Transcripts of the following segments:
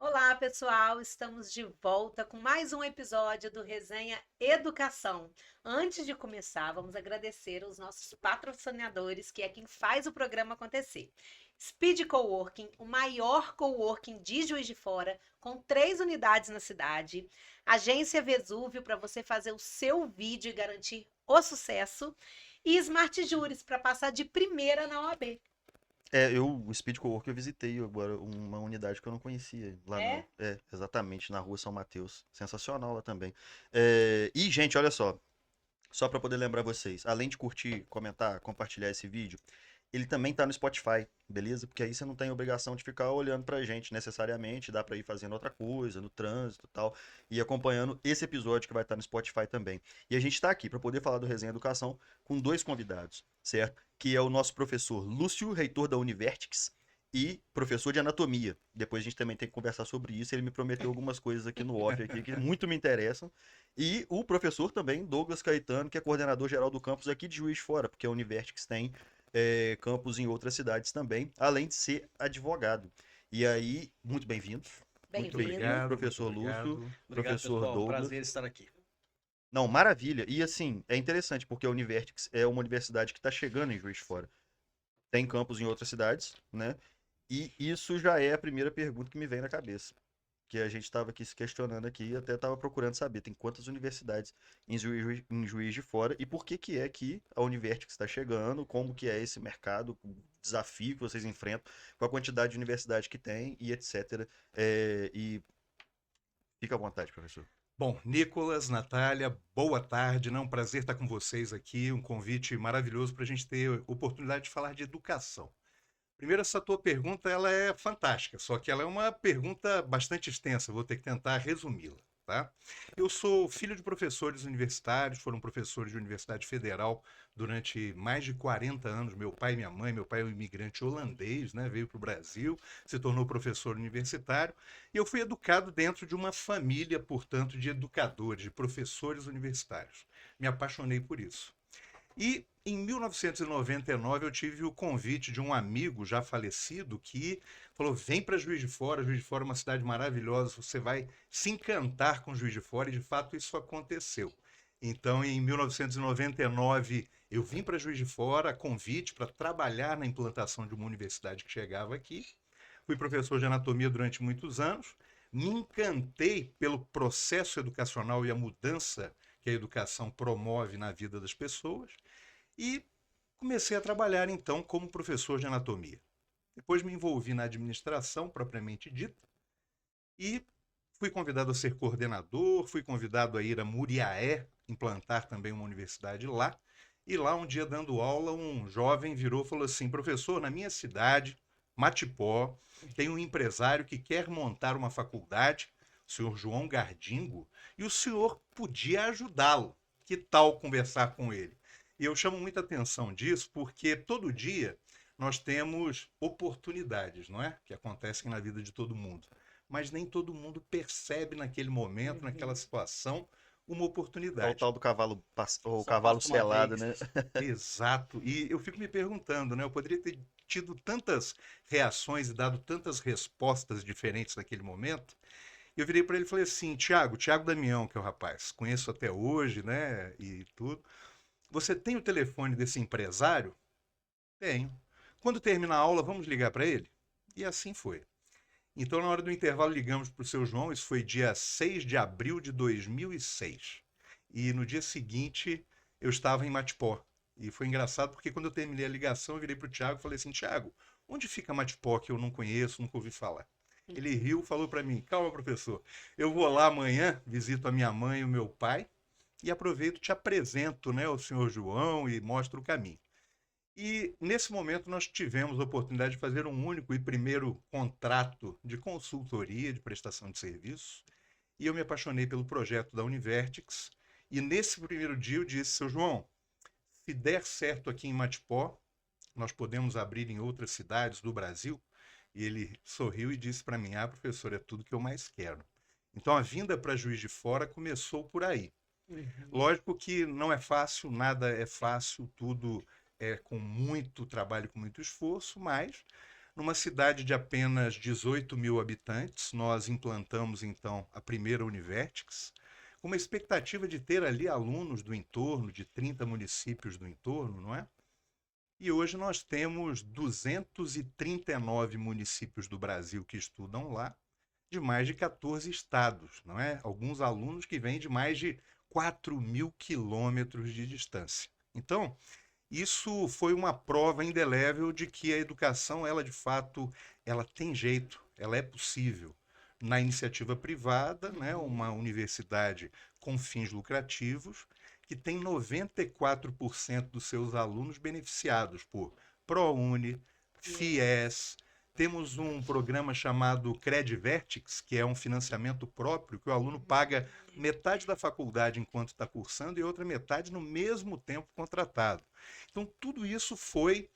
Olá, pessoal! Estamos de volta com mais um episódio do Resenha Educação. Antes de começar, vamos agradecer aos nossos patrocinadores, que é quem faz o programa acontecer. Speed Coworking, o maior coworking de Juiz de Fora, com 3 unidades na cidade. Agência Vesúvio, para você fazer o seu vídeo e garantir o sucesso. E Smart Juris, para passar de primeira na OAB. O Speed Cowork eu visitei agora uma unidade que eu não conhecia lá É? exatamente, na rua São Mateus. Sensacional lá também. E, gente, olha só para poder lembrar vocês, além de curtir, comentar, compartilhar esse vídeo, ele também tá no Spotify, beleza? Porque aí você não tem obrigação de ficar olhando pra gente necessariamente, dá pra ir fazendo outra coisa, no trânsito e tal, e acompanhando esse episódio que vai estar no Spotify também. E a gente tá aqui para poder falar do Resenha Educação com dois convidados, certo? Que é o nosso professor Lúcio, reitor da Univertix, e professor de anatomia. Depois a gente também tem que conversar sobre isso. Ele me prometeu algumas coisas aqui no off aqui que muito me interessam. E o professor também, Douglas Caetano, que é coordenador geral do campus aqui de Juiz de Fora, porque a Univertix tem campus em outras cidades também, além de ser advogado. E aí, muito bem-vindos. Muito Muito Bem-vindo. bem-vindos, obrigado, muito professor Lúcio, obrigado. Obrigado, professor pessoal. Douglas. Prazer estar aqui. Não, maravilha. E assim, é interessante, porque a Univertix é uma universidade que está chegando em Juiz de Fora. Tem campus em outras cidades, né? E isso já é a primeira pergunta que me vem na cabeça. Que a gente estava aqui se questionando aqui e até estava procurando saber, tem quantas universidades em Juiz de Fora e por que que é que a Univertix está chegando, como que é esse mercado, o desafio que vocês enfrentam com a quantidade de universidade que tem e etc. E fica à vontade, professor. Bom, Nicolas, Natália, boa tarde, né? Um prazer estar com vocês aqui, um convite maravilhoso para a gente ter oportunidade de falar de educação. Primeiro, essa tua pergunta, ela é fantástica, só que ela é uma pergunta bastante extensa, vou ter que tentar resumi-la, tá? Eu sou filho de professores universitários, foram professores de Universidade Federal durante mais de 40 anos, meu pai e minha mãe. Meu pai é um imigrante holandês, né? Veio para o Brasil, se tornou professor universitário, e eu fui educado dentro de uma família, portanto, de educadores, de professores universitários. Me apaixonei por isso. E em 1999 eu tive o convite de um amigo já falecido que falou: vem para Juiz de Fora. Juiz de Fora é uma cidade maravilhosa, você vai se encantar com Juiz de Fora, e de fato isso aconteceu. Então, em 1999, eu vim para Juiz de Fora a convite para trabalhar na implantação de uma universidade que chegava aqui. Fui professor de anatomia durante muitos anos, me encantei pelo processo educacional e a mudança que a educação promove na vida das pessoas e comecei a trabalhar então como professor de anatomia. Depois me envolvi na administração propriamente dita e fui convidado a ser coordenador, fui convidado a ir a Muriaé, implantar também uma universidade lá. E lá, um dia dando aula, um jovem virou e falou assim: professor, na minha cidade, Matipó, tem um empresário que quer montar uma faculdade, o senhor João Gardingo, e o senhor podia ajudá-lo. Que tal conversar com ele? E eu chamo muita atenção disso porque todo dia nós temos oportunidades, não é? Que acontecem na vida de todo mundo. Mas nem todo mundo percebe naquele momento, naquela Uhum. situação, uma É o oportunidade. tal do ou Só cavalo basta uma selado, vez. né? Exato. E eu fico me perguntando, né? Eu poderia ter tido tantas reações e dado tantas respostas diferentes naquele momento. E eu virei para ele e falei assim: Tiago Damião, que é o rapaz, conheço até hoje, né? E tudo. Você tem o telefone desse empresário? Tenho. Quando terminar a aula, vamos ligar para ele? E assim foi. Então, na hora do intervalo, ligamos para o seu João. Isso foi dia 6 de abril de 2006. E no dia seguinte, eu estava em Matipó. E foi engraçado porque quando eu terminei a ligação, eu virei para o Tiago e falei assim: Tiago, onde fica Matipó que eu não conheço, nunca ouvi falar? Ele riu, falou para mim: calma, professor, eu vou lá amanhã, visito a minha mãe e o meu pai e aproveito, te apresento, né, o senhor João e mostro o caminho. E nesse momento nós tivemos a oportunidade de fazer um único e primeiro contrato de consultoria, de prestação de serviço, e eu me apaixonei pelo projeto da Univertix. E nesse primeiro dia eu disse: seu João, se der certo aqui em Matipó, nós podemos abrir em outras cidades do Brasil? E ele sorriu e disse para mim: ah, professor, é tudo que eu mais quero. Então a vinda para Juiz de Fora começou por aí. Uhum. Lógico que não é fácil, nada é fácil, tudo é com muito trabalho, com muito esforço, mas Numa cidade de apenas 18 mil habitantes, nós implantamos, então, a primeira Univertix, com uma expectativa de ter ali alunos do entorno, de 30 municípios do entorno, não é? E hoje nós temos 239 municípios do Brasil que estudam lá, de mais de 14 estados, não é? Alguns alunos que vêm de mais de 4.000 quilômetros de distância. Então, isso foi uma prova indelével de que a educação, ela de fato, ela tem jeito, ela é possível. Na iniciativa privada, né, uma universidade com fins lucrativos, que tem 94% dos seus alunos beneficiados por ProUni, FIES. Temos um programa chamado Credvertix, que é um financiamento próprio, que o aluno paga metade da faculdade enquanto está cursando e outra metade no mesmo tempo contratado. Então, tudo isso foi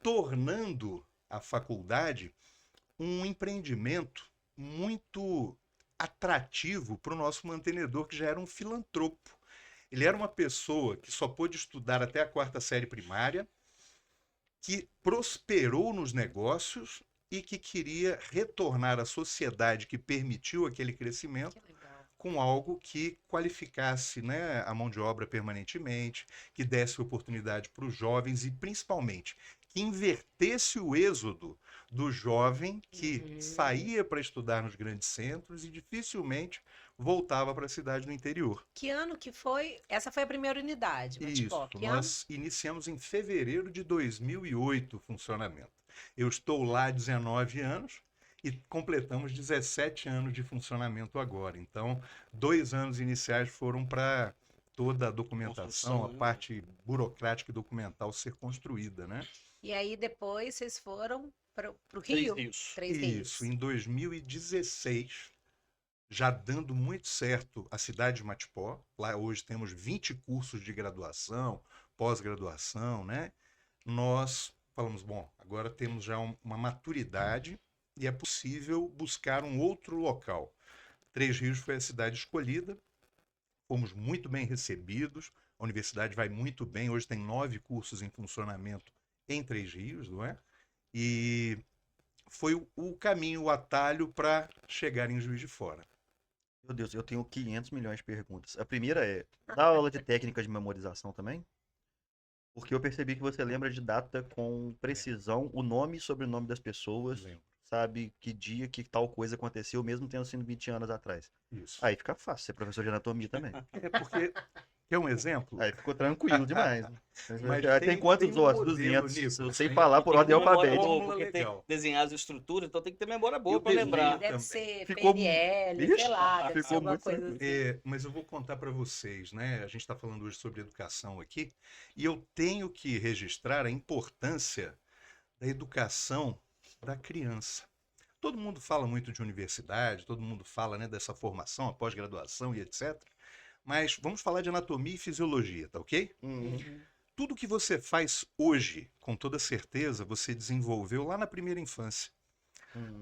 tornando a faculdade um empreendimento muito atrativo para o nosso mantenedor, que já era um filantropo. Ele era uma pessoa que só pôde estudar até a 4ª série primária, que prosperou nos negócios e que queria retornar à sociedade que permitiu aquele crescimento com algo que qualificasse, né, a mão de obra permanentemente, que desse oportunidade para os jovens e, principalmente, que invertesse o êxodo do jovem que saía para estudar nos grandes centros e dificilmente voltava para a cidade do interior. Que ano que foi? Essa foi a primeira unidade, Matipó. Isso, Que nós iniciamos em fevereiro de 2008 o funcionamento. Eu estou lá há 19 anos e completamos 17 anos de funcionamento agora. Então, 2 anos iniciais foram para toda a documentação, a parte burocrática e documental ser construída, né? E aí depois vocês foram para o Rio? Três Rios. Isso, em 2016, já dando muito certo a cidade de Matipó. Lá hoje temos 20 cursos de graduação, pós-graduação, né? Nós falamos, bom, agora temos já uma maturidade e é possível buscar um outro local. Três Rios foi a cidade escolhida, fomos muito bem recebidos, a universidade vai muito bem, hoje tem 9 cursos em funcionamento em Três Rios, não é? E foi o caminho, o atalho para chegar em Juiz de Fora. Meu Deus, eu tenho 500 milhões de perguntas. A primeira é, dá aula de técnica de memorização também? Porque eu percebi que você lembra de data com precisão, o nome e sobrenome das pessoas, Lembro. sabe que dia que tal coisa aconteceu, mesmo tendo sido 20 anos atrás. Isso. Aí fica fácil ser professor de anatomia também. É porque, quer um exemplo? Aí ficou tranquilo demais. Mas Tem quantos tem um ossos? modelo, 200. Nicolas, Eu sei tem- falar por Tem ordem que ter memória alfabética. boa, porque tem Legal. que desenhar as estruturas, então tem que ter memória boa Eu para lembrar. também. Deve ser Ficou- PNL, Ixi, sei lá, deve ser ficou alguma muito coisa tranquilo. assim. Mas eu vou contar para vocês, né? A gente está falando hoje sobre educação aqui, e eu tenho que registrar a importância da educação da criança. Todo mundo fala muito de universidade, todo mundo fala, né, dessa formação, a pós-graduação e etc. Mas vamos falar de anatomia e fisiologia, tá ok? Tudo que você faz hoje, com toda certeza, você desenvolveu lá na primeira infância.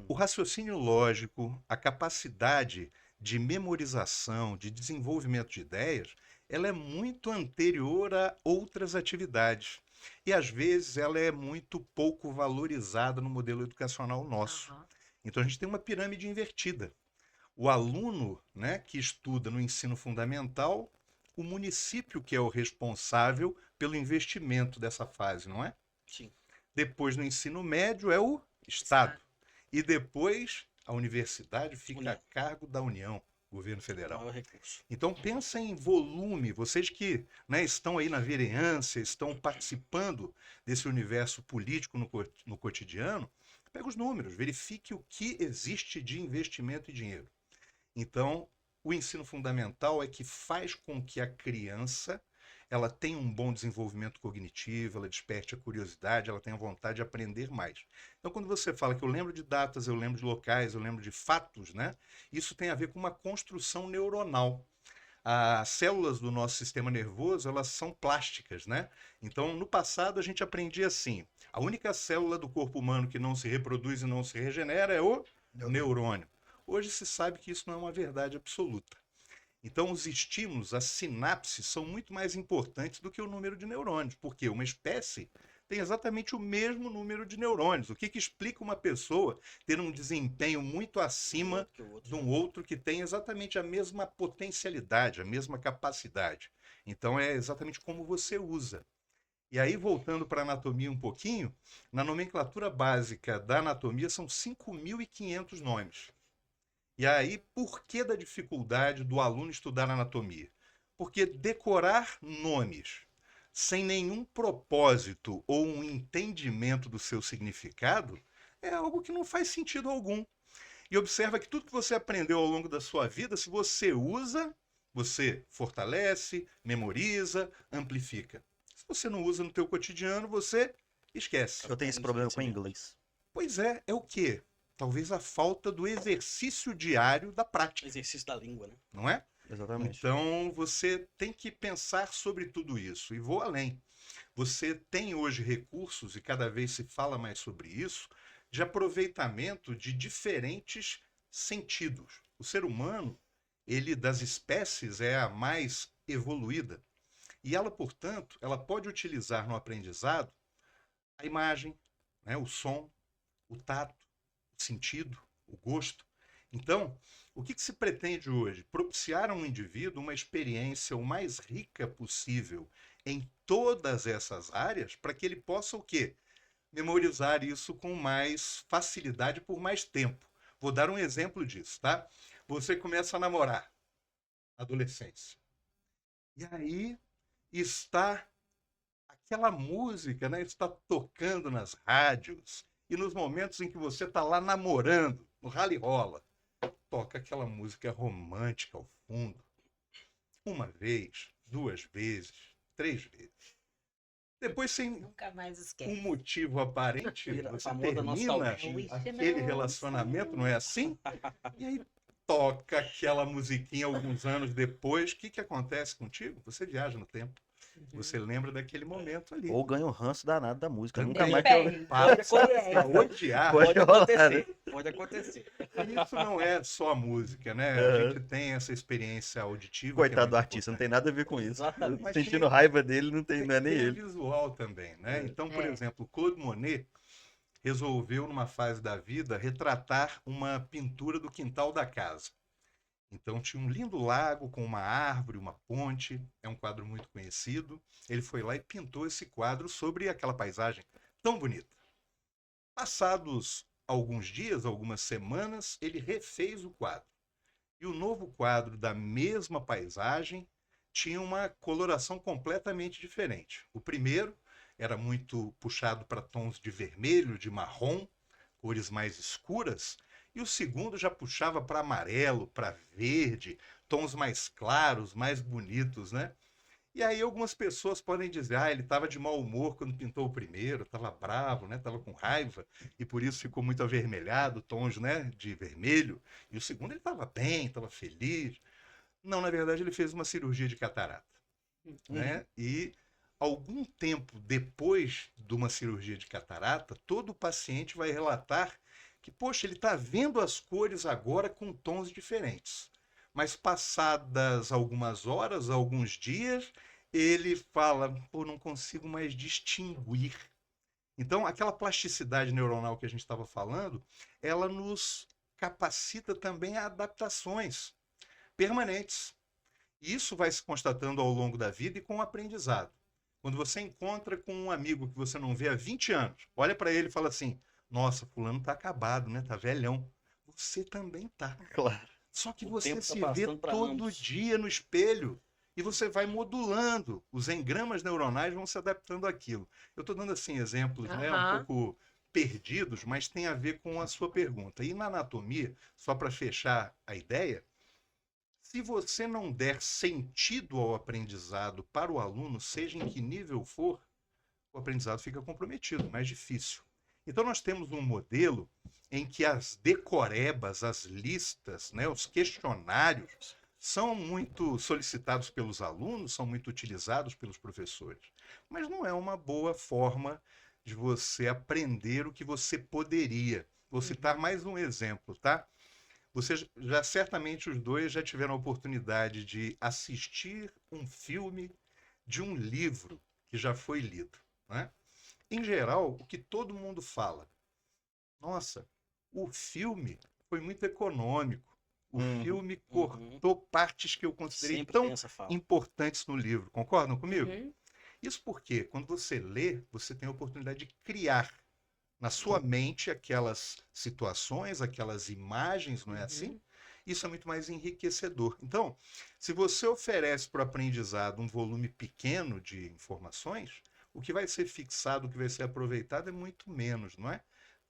O raciocínio lógico, a capacidade de memorização, de desenvolvimento de ideias, ela é muito anterior a outras atividades. E às vezes ela é muito pouco valorizada no modelo educacional nosso. Aham. Então a gente tem uma pirâmide invertida. O aluno, né, que estuda no ensino fundamental, o município que é o responsável pelo investimento dessa fase, não é? Sim. Depois, no ensino médio, é o Estado. E depois, a universidade fica União. a cargo da União, governo federal. Maior recurso. Então, pensa em volume. Vocês que, né, estão aí na vereança, estão participando desse universo político no cotidiano, pega os números, verifique o que existe de investimento e dinheiro. Então, o ensino fundamental é que faz com que a criança ela tenha um bom desenvolvimento cognitivo, ela desperte a curiosidade, ela tenha vontade de aprender mais. Então, quando você fala que eu lembro de datas, eu lembro de locais, eu lembro de fatos, né? Isso tem a ver com uma construção neuronal. As células do nosso sistema nervoso, elas são plásticas, né? Então, no passado, a gente aprendia assim, a única célula do corpo humano que não se reproduz e não se regenera é o neurônio. Hoje se sabe que isso não é uma verdade absoluta. Então, os estímulos, as sinapses, são muito mais importantes do que o número de neurônios, porque uma espécie tem exatamente o mesmo número de neurônios. O que explica uma pessoa ter um desempenho muito acima Que o outro. de um outro que tem exatamente a mesma potencialidade, a mesma capacidade. Então é exatamente como você usa. E aí, voltando para a anatomia um pouquinho, na nomenclatura básica da anatomia são 5.500 nomes. E aí, por que da dificuldade do aluno estudar anatomia? Porque decorar nomes sem nenhum propósito ou um entendimento do seu significado é algo que não faz sentido algum. E observa que tudo que você aprendeu ao longo da sua vida, se você usa, você fortalece, memoriza, amplifica. Se você não usa no teu cotidiano, você esquece. Eu tenho esse problema com inglês. Pois é o quê? Talvez a falta do exercício diário da prática, Exercício da língua, né? não é? Exatamente. Então, você tem que pensar sobre tudo isso. E vou além. Você tem hoje recursos, e cada vez se fala mais sobre isso, de aproveitamento de diferentes sentidos. O ser humano, ele das espécies, é a mais evoluída. E ela, portanto, ela pode utilizar no aprendizado a imagem, né, o som, o tato, o sentido, o gosto. Então, o que se pretende hoje? Propiciar a um indivíduo uma experiência o mais rica possível em todas essas áreas para que ele possa o quê? Memorizar isso com mais facilidade por mais tempo. Vou dar um exemplo disso, tá? Você começa a namorar, adolescência. E aí está aquela música, né? Está tocando nas rádios. E nos momentos em que você está lá namorando, no rally rola, toca aquela música romântica ao fundo. Uma vez, 2 vezes, 3 vezes. Depois, sem Nunca mais um esquece. motivo aparente, Vira a você famosa termina nostalgia. aquele relacionamento, não é assim? E aí toca aquela musiquinha alguns anos depois. O que acontece contigo? Você viaja no tempo. Você lembra daquele momento ali. Ou ganha um ranço danado da música. Também. Nunca mais que eu... Depende. Passa Depende. a odiar. Pode Pode rolar, acontecer. Pode acontecer. E isso não é só a música, né? A Aham. gente tem essa experiência auditiva. Coitado que do é muito artista, não importante. tem nada a ver com isso. Exatamente. Mas Sentindo tem- raiva dele, não é nem Tem ele. visual também, né? Então, por É. exemplo, Claude Monet resolveu, numa fase da vida, retratar uma pintura do quintal da casa. Então tinha um lindo lago com uma árvore, uma ponte, é um quadro muito conhecido. Ele foi lá e pintou esse quadro sobre aquela paisagem tão bonita. Passados alguns dias, algumas semanas, ele refez o quadro. E o novo quadro da mesma paisagem tinha uma coloração completamente diferente. O primeiro era muito puxado para tons de vermelho, de marrom, cores mais escuras, e o segundo já puxava para amarelo, para verde, tons mais claros, mais bonitos, né? E aí algumas pessoas podem dizer, ele estava de mau humor quando pintou o primeiro, estava bravo, né? Estava com raiva, e por isso ficou muito avermelhado, tons, né, de vermelho. E o segundo ele estava bem, estava feliz. Não, na verdade ele fez uma cirurgia de catarata, né? E algum tempo depois de uma cirurgia de catarata, todo paciente vai relatar que, poxa, ele está vendo as cores agora com tons diferentes. Mas passadas algumas horas, alguns dias, ele fala, pô, não consigo mais distinguir. Então, aquela plasticidade neuronal que a gente estava falando, ela nos capacita também a adaptações permanentes. Isso vai se constatando ao longo da vida e com o aprendizado. Quando você encontra com um amigo que você não vê há 20 anos, olha para ele e fala assim, nossa, fulano tá acabado, né? Tá velhão. Você também tá. Claro. Só que O você tempo tá se vê passando pra todo ambos. dia no espelho e você vai modulando. Os engramas neuronais vão se adaptando àquilo. Eu estou dando assim exemplos, né, um Aham. pouco perdidos, mas tem a ver com a sua pergunta. E na anatomia, só para fechar a ideia, se você não der sentido ao aprendizado para o aluno, seja em que nível for, o aprendizado fica comprometido, mais difícil. Então nós temos um modelo em que as decorebas, as listas, né, os questionários são muito solicitados pelos alunos, são muito utilizados pelos professores, mas não é uma boa forma de você aprender o que você poderia. Vou citar mais um exemplo, tá? Vocês já certamente os dois já tiveram a oportunidade de assistir um filme de um livro que já foi lido, né? em geral, o que todo mundo fala, nossa, o filme foi muito econômico. O filme cortou partes que eu considerei Sempre tão tem essa fala. importantes no livro. Concordam comigo? Uhum. Isso porque, quando você lê, você tem a oportunidade de criar na sua mente aquelas situações, aquelas imagens, não é assim? Isso é muito mais enriquecedor. Então, se você oferece para o aprendizado um volume pequeno de informações, o que vai ser fixado, o que vai ser aproveitado é muito menos, não é?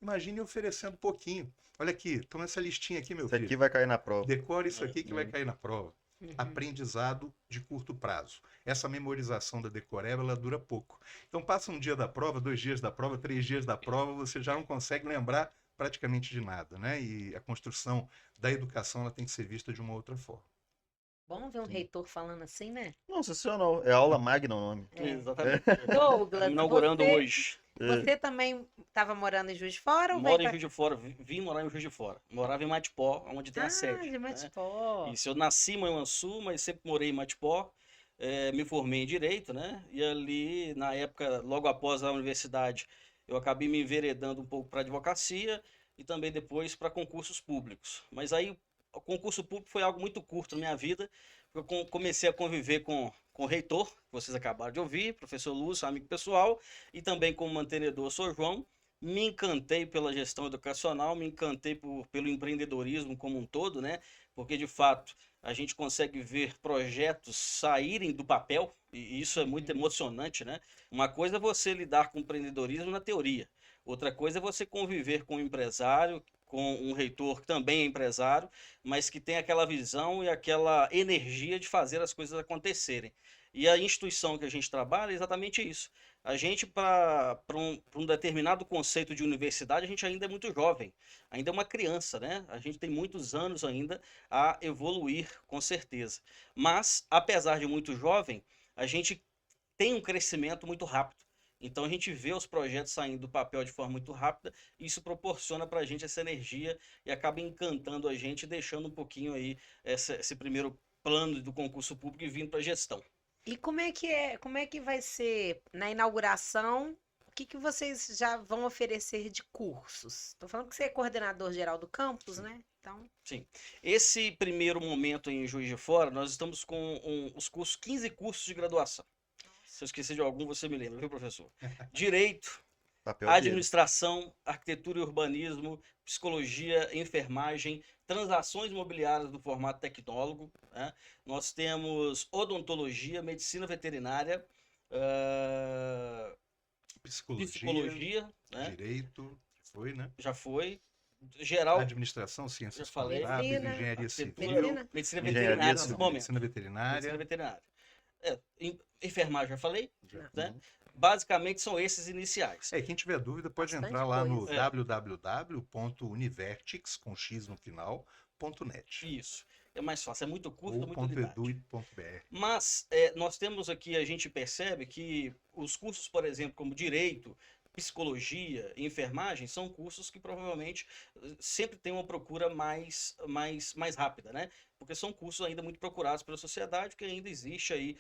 Imagine oferecendo pouquinho. Olha aqui, toma essa listinha aqui, meu Isso aqui filho. vai cair na prova. Decore isso aqui que vai cair na prova. Uhum. Aprendizado de curto prazo. Essa memorização da decoreba, ela dura pouco. Então passa um dia da prova, 2 dias da prova, 3 dias da prova, você já não consegue lembrar praticamente de nada, né? E a construção da educação, ela tem que ser vista de uma outra forma. Bom ver um reitor falando assim, né? Não, sensacional. É aula magna o nome. Exatamente. Douglas, Inaugurando você, hoje. você também estava morando em Juiz de Fora ou Moro veio em Juiz de Fora, vim morar em Juiz de Fora. Morava em Matipó, onde tem a sede. de né? Matipó. Isso, eu nasci em Manhuaçu, mas sempre morei em Matipó. Me formei em Direito, né? E ali, na época, logo após a universidade, eu acabei me enveredando um pouco para advocacia e também depois para concursos públicos. Mas aí, o concurso público foi algo muito curto na minha vida. Eu comecei a conviver com o reitor, que vocês acabaram de ouvir, professor Lúcio, amigo pessoal, e também com o mantenedor Sr. João. Me encantei pela gestão educacional, me encantei pelo empreendedorismo como um todo, né? Porque, de fato, a gente consegue ver projetos saírem do papel, e isso é muito emocionante, né? Uma coisa é você lidar com empreendedorismo na teoria, outra coisa é você conviver com um empresário, com um reitor que também é empresário, mas que tem aquela visão e aquela energia de fazer as coisas acontecerem. E a instituição que a gente trabalha é exatamente isso. A gente, para um determinado conceito de universidade, a gente ainda é muito jovem, ainda é uma criança, né? A gente tem muitos anos ainda a evoluir, com certeza. Mas, apesar de muito jovem, a gente tem um crescimento muito rápido. Então a gente vê os projetos saindo do papel de forma muito rápida, e isso proporciona para a gente essa energia e acaba encantando a gente, deixando um pouquinho aí esse primeiro plano do concurso público e vindo para a gestão. E como é que vai ser na inauguração? O que vocês já vão oferecer de cursos? Estou falando que você é coordenador geral do campus, né? Então, Sim. Esse primeiro momento em Juiz de Fora, nós estamos com os cursos, 15 cursos de graduação. Se eu esquecer de algum, você me lembra, viu, professor? Direito, Papel dele. administração, arquitetura e urbanismo, psicologia, enfermagem, transações imobiliárias do formato tecnólogo, né? Nós temos odontologia, medicina veterinária, psicologia, né? Direito, foi, né? Já foi. Geral, Administração, já ciências falei. contábeis, Medicina, engenharia arquitetura, civil, medicina. medicina Engenharia veterinária civil, nesse momento. medicina veterinária. Medicina veterinária. Enfermagem, já falei, Já. né? Basicamente são esses iniciais. Quem tiver dúvida pode Bastante entrar lá no coisa. www.univertix, com X no final, .net Isso. É mais fácil, é muito curto, ou muita unidade. .edu.br. Mas nós temos aqui, a gente percebe que os cursos, por exemplo, como direito, psicologia e enfermagem, são cursos que provavelmente sempre têm uma procura mais rápida, né? Porque são cursos ainda muito procurados pela sociedade, que ainda existe aí,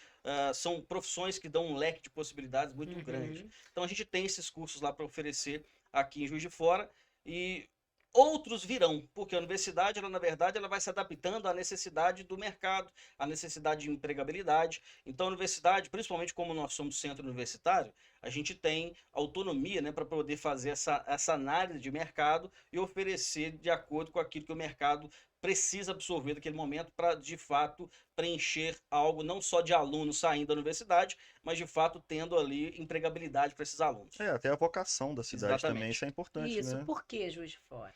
são profissões que dão um leque de possibilidades muito grande. Então a gente tem esses cursos lá para oferecer aqui em Juiz de Fora, e outros virão, porque a universidade, ela, na verdade, ela vai se adaptando à necessidade do mercado, à necessidade de empregabilidade. Então, a universidade, principalmente como nós somos centro universitário, a gente tem autonomia, né, para poder fazer essa análise de mercado e oferecer de acordo com aquilo que o mercado precisa absorver naquele momento para, de fato, preencher algo não só de alunos saindo da universidade, mas, de fato, tendo ali empregabilidade para esses alunos. Até a vocação da cidade Exatamente. também, isso é importante, Isso, né? por que Juiz de Fora?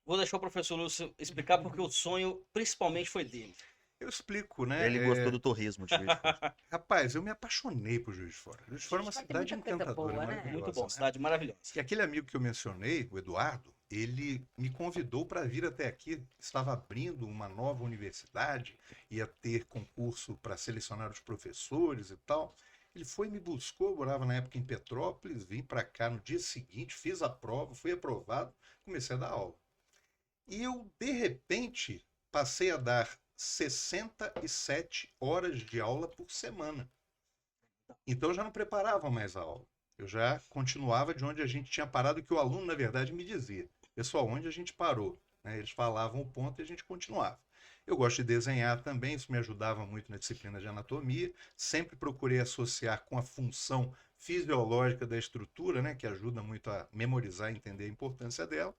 Vou deixar o professor Lúcio explicar, porque o sonho principalmente foi dele. Eu explico, né? Ele gostou do torresmo de Juiz de Fora. Rapaz, eu me apaixonei por Juiz de Fora. Juiz de Fora é uma Juiz de Fora tem cidade muita coisa encantadora, boa, né? maravilhosa. Muito bom, né? cidade maravilhosa. E aquele amigo que eu mencionei, o Eduardo, ele me convidou para vir até aqui. Estava abrindo uma nova universidade, ia ter concurso para selecionar os professores e tal. Ele foi e me buscou, eu morava na época em Petrópolis, vim para cá no dia seguinte, fiz a prova, fui aprovado, comecei a dar aula. E eu, de repente, passei a dar 67 horas de aula por semana. Então eu já não preparava mais a aula. Eu já continuava de onde a gente tinha parado, que o aluno, na verdade, me dizia. Pessoal, onde a gente parou? Né? Eles falavam o ponto e a gente continuava. Eu gosto de desenhar também, isso me ajudava muito na disciplina de anatomia. Sempre procurei associar com a função fisiológica da estrutura, né, que ajuda muito a memorizar e entender a importância dela.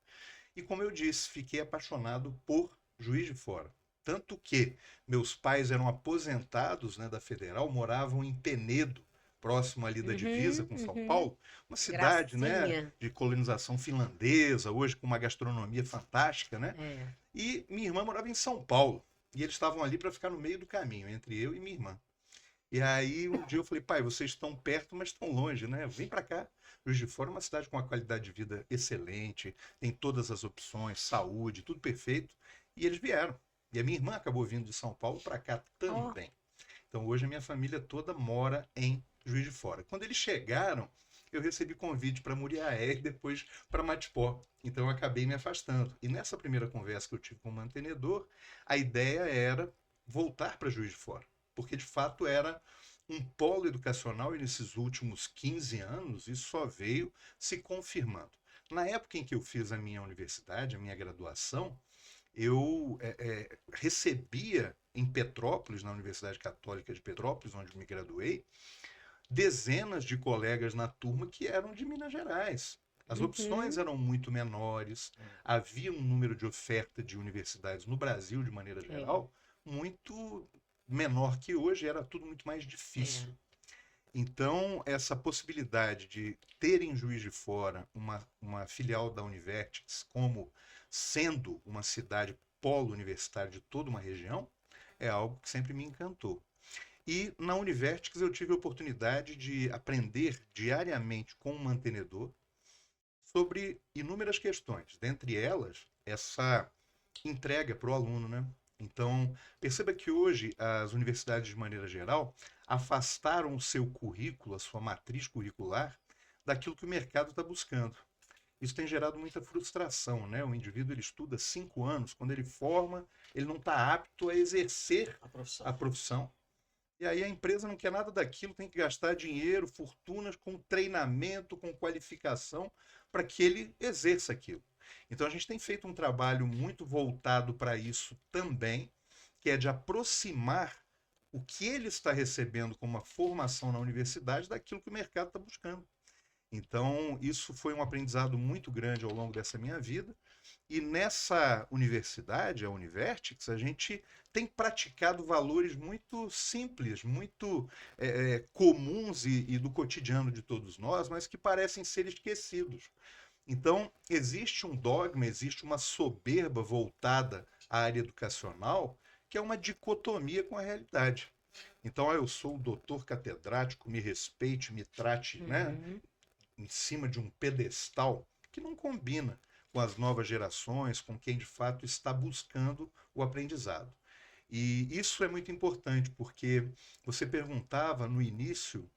E como eu disse, fiquei apaixonado por Juiz de Fora. Tanto que meus pais eram aposentados, né, da Federal, moravam em Penedo, próximo ali da divisa com São Paulo, uma cidade, né, Gracinha. de colonização finlandesa, hoje com uma gastronomia fantástica, né? É. E minha irmã morava em São Paulo. E eles estavam ali para ficar no meio do caminho, entre eu e minha irmã. E aí um dia eu falei, pai, vocês estão perto, mas estão longe, né? Vem para cá. Juiz de Fora é uma cidade com uma qualidade de vida excelente, tem todas as opções, saúde, tudo perfeito. E eles vieram. E a minha irmã acabou vindo de São Paulo para cá também. Então hoje a minha família toda mora em Juiz de Fora. Quando eles chegaram, eu recebi convite para Muriaé e depois para Matipó. Então eu acabei me afastando. E nessa primeira conversa que eu tive com o mantenedor, a ideia era voltar para Juiz de Fora. Porque de fato era um polo educacional e nesses últimos 15 anos isso só veio se confirmando. Na época em que eu fiz a minha universidade, a minha graduação, eu recebia em Petrópolis, na Universidade Católica de Petrópolis, onde me graduei, dezenas de colegas na turma que eram de Minas Gerais. As opções eram muito menores, havia um número de oferta de universidades no Brasil, de maneira geral, muito menor que hoje, era tudo muito mais difícil. Então, essa possibilidade de ter em Juiz de Fora uma filial da Univertix como sendo uma cidade polo universitário de toda uma região, é algo que sempre me encantou. E na Univertix eu tive a oportunidade de aprender diariamente com o mantenedor sobre inúmeras questões, dentre elas essa entrega para o aluno, né? Então, perceba que hoje as universidades, de maneira geral, afastaram o seu currículo, a sua matriz curricular, daquilo que o mercado está buscando. Isso tem gerado muita frustração, né? O indivíduo ele estuda 5 anos, quando ele forma, ele não está apto a exercer a profissão. E aí a empresa não quer nada daquilo, tem que gastar dinheiro, fortunas com treinamento, com qualificação, para que ele exerça aquilo. Então a gente tem feito um trabalho muito voltado para isso também, que é de aproximar o que ele está recebendo como uma formação na universidade daquilo que o mercado está buscando. Então isso foi um aprendizado muito grande ao longo dessa minha vida. E nessa universidade, a Univertix, a gente tem praticado valores muito simples, muito comuns e do cotidiano de todos nós, mas que parecem ser esquecidos. Então, existe um dogma, existe uma soberba voltada à área educacional, que é uma dicotomia com a realidade. Então, eu sou o doutor catedrático, me respeite, me trate, né, em cima de um pedestal, que não combina com as novas gerações, com quem de fato está buscando o aprendizado. E isso é muito importante, porque você perguntava no início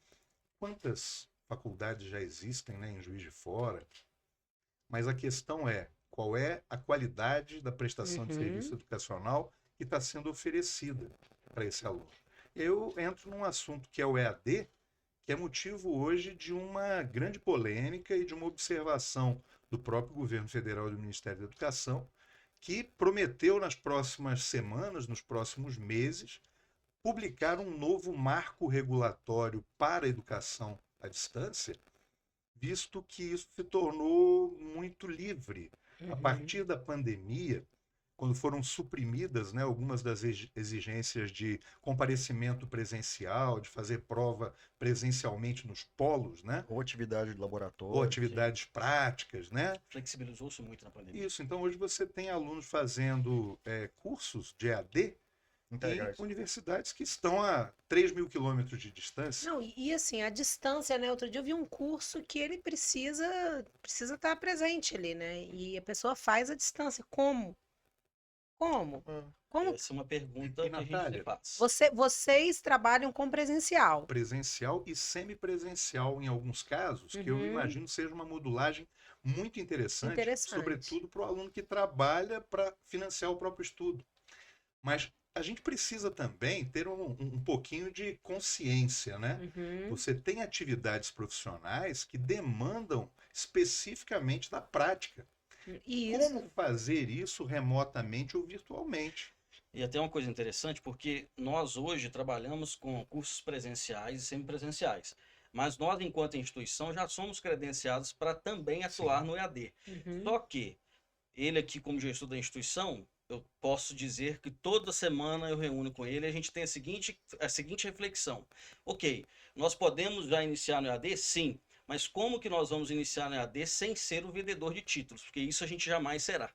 quantas faculdades já existem, né, em Juiz de Fora, mas a questão é qual é a qualidade da prestação de serviço educacional que está sendo oferecida para esse aluno. Eu entro num assunto que é o EAD, que é motivo hoje de uma grande polêmica e de uma observação do próprio governo federal e do Ministério da Educação, que prometeu nas próximas semanas, nos próximos meses, publicar um novo marco regulatório para a educação à distância, visto que isso se tornou muito livre. A partir da pandemia, quando foram suprimidas, né, algumas das exigências de comparecimento presencial, de fazer prova presencialmente nos polos, né? Ou atividade de laboratório. Ou atividades práticas, né? Flexibilizou-se muito na pandemia. Isso, então hoje você tem alunos fazendo cursos de EAD Integrais. em universidades que estão a 3.000 quilômetros de distância. Não, e assim, a distância, né? Outro dia eu vi um curso que ele precisa estar presente ali, né? E a pessoa faz a distância. Como? Como? Como? Essa é uma pergunta E, que a gente Natália, faz. Vocês trabalham com presencial. Presencial e semipresencial em alguns casos, que eu imagino seja uma modulagem muito interessante. Sobretudo para o aluno que trabalha para financiar o próprio estudo. Mas a gente precisa também ter um pouquinho de consciência, né? Uhum. Você tem atividades profissionais que demandam especificamente da prática. Isso. Como fazer isso remotamente ou virtualmente? E até uma coisa interessante, porque nós hoje trabalhamos com cursos presenciais e semipresenciais. Mas nós, enquanto instituição, já somos credenciados para também atuar no EAD. Uhum. Só que ele aqui, como gestor da instituição, eu posso dizer que toda semana eu reúno com ele e a gente tem a seguinte reflexão. Ok, nós podemos já iniciar no EAD? Sim. Mas como que nós vamos iniciar no EAD sem ser o vendedor de títulos? Porque isso a gente jamais será.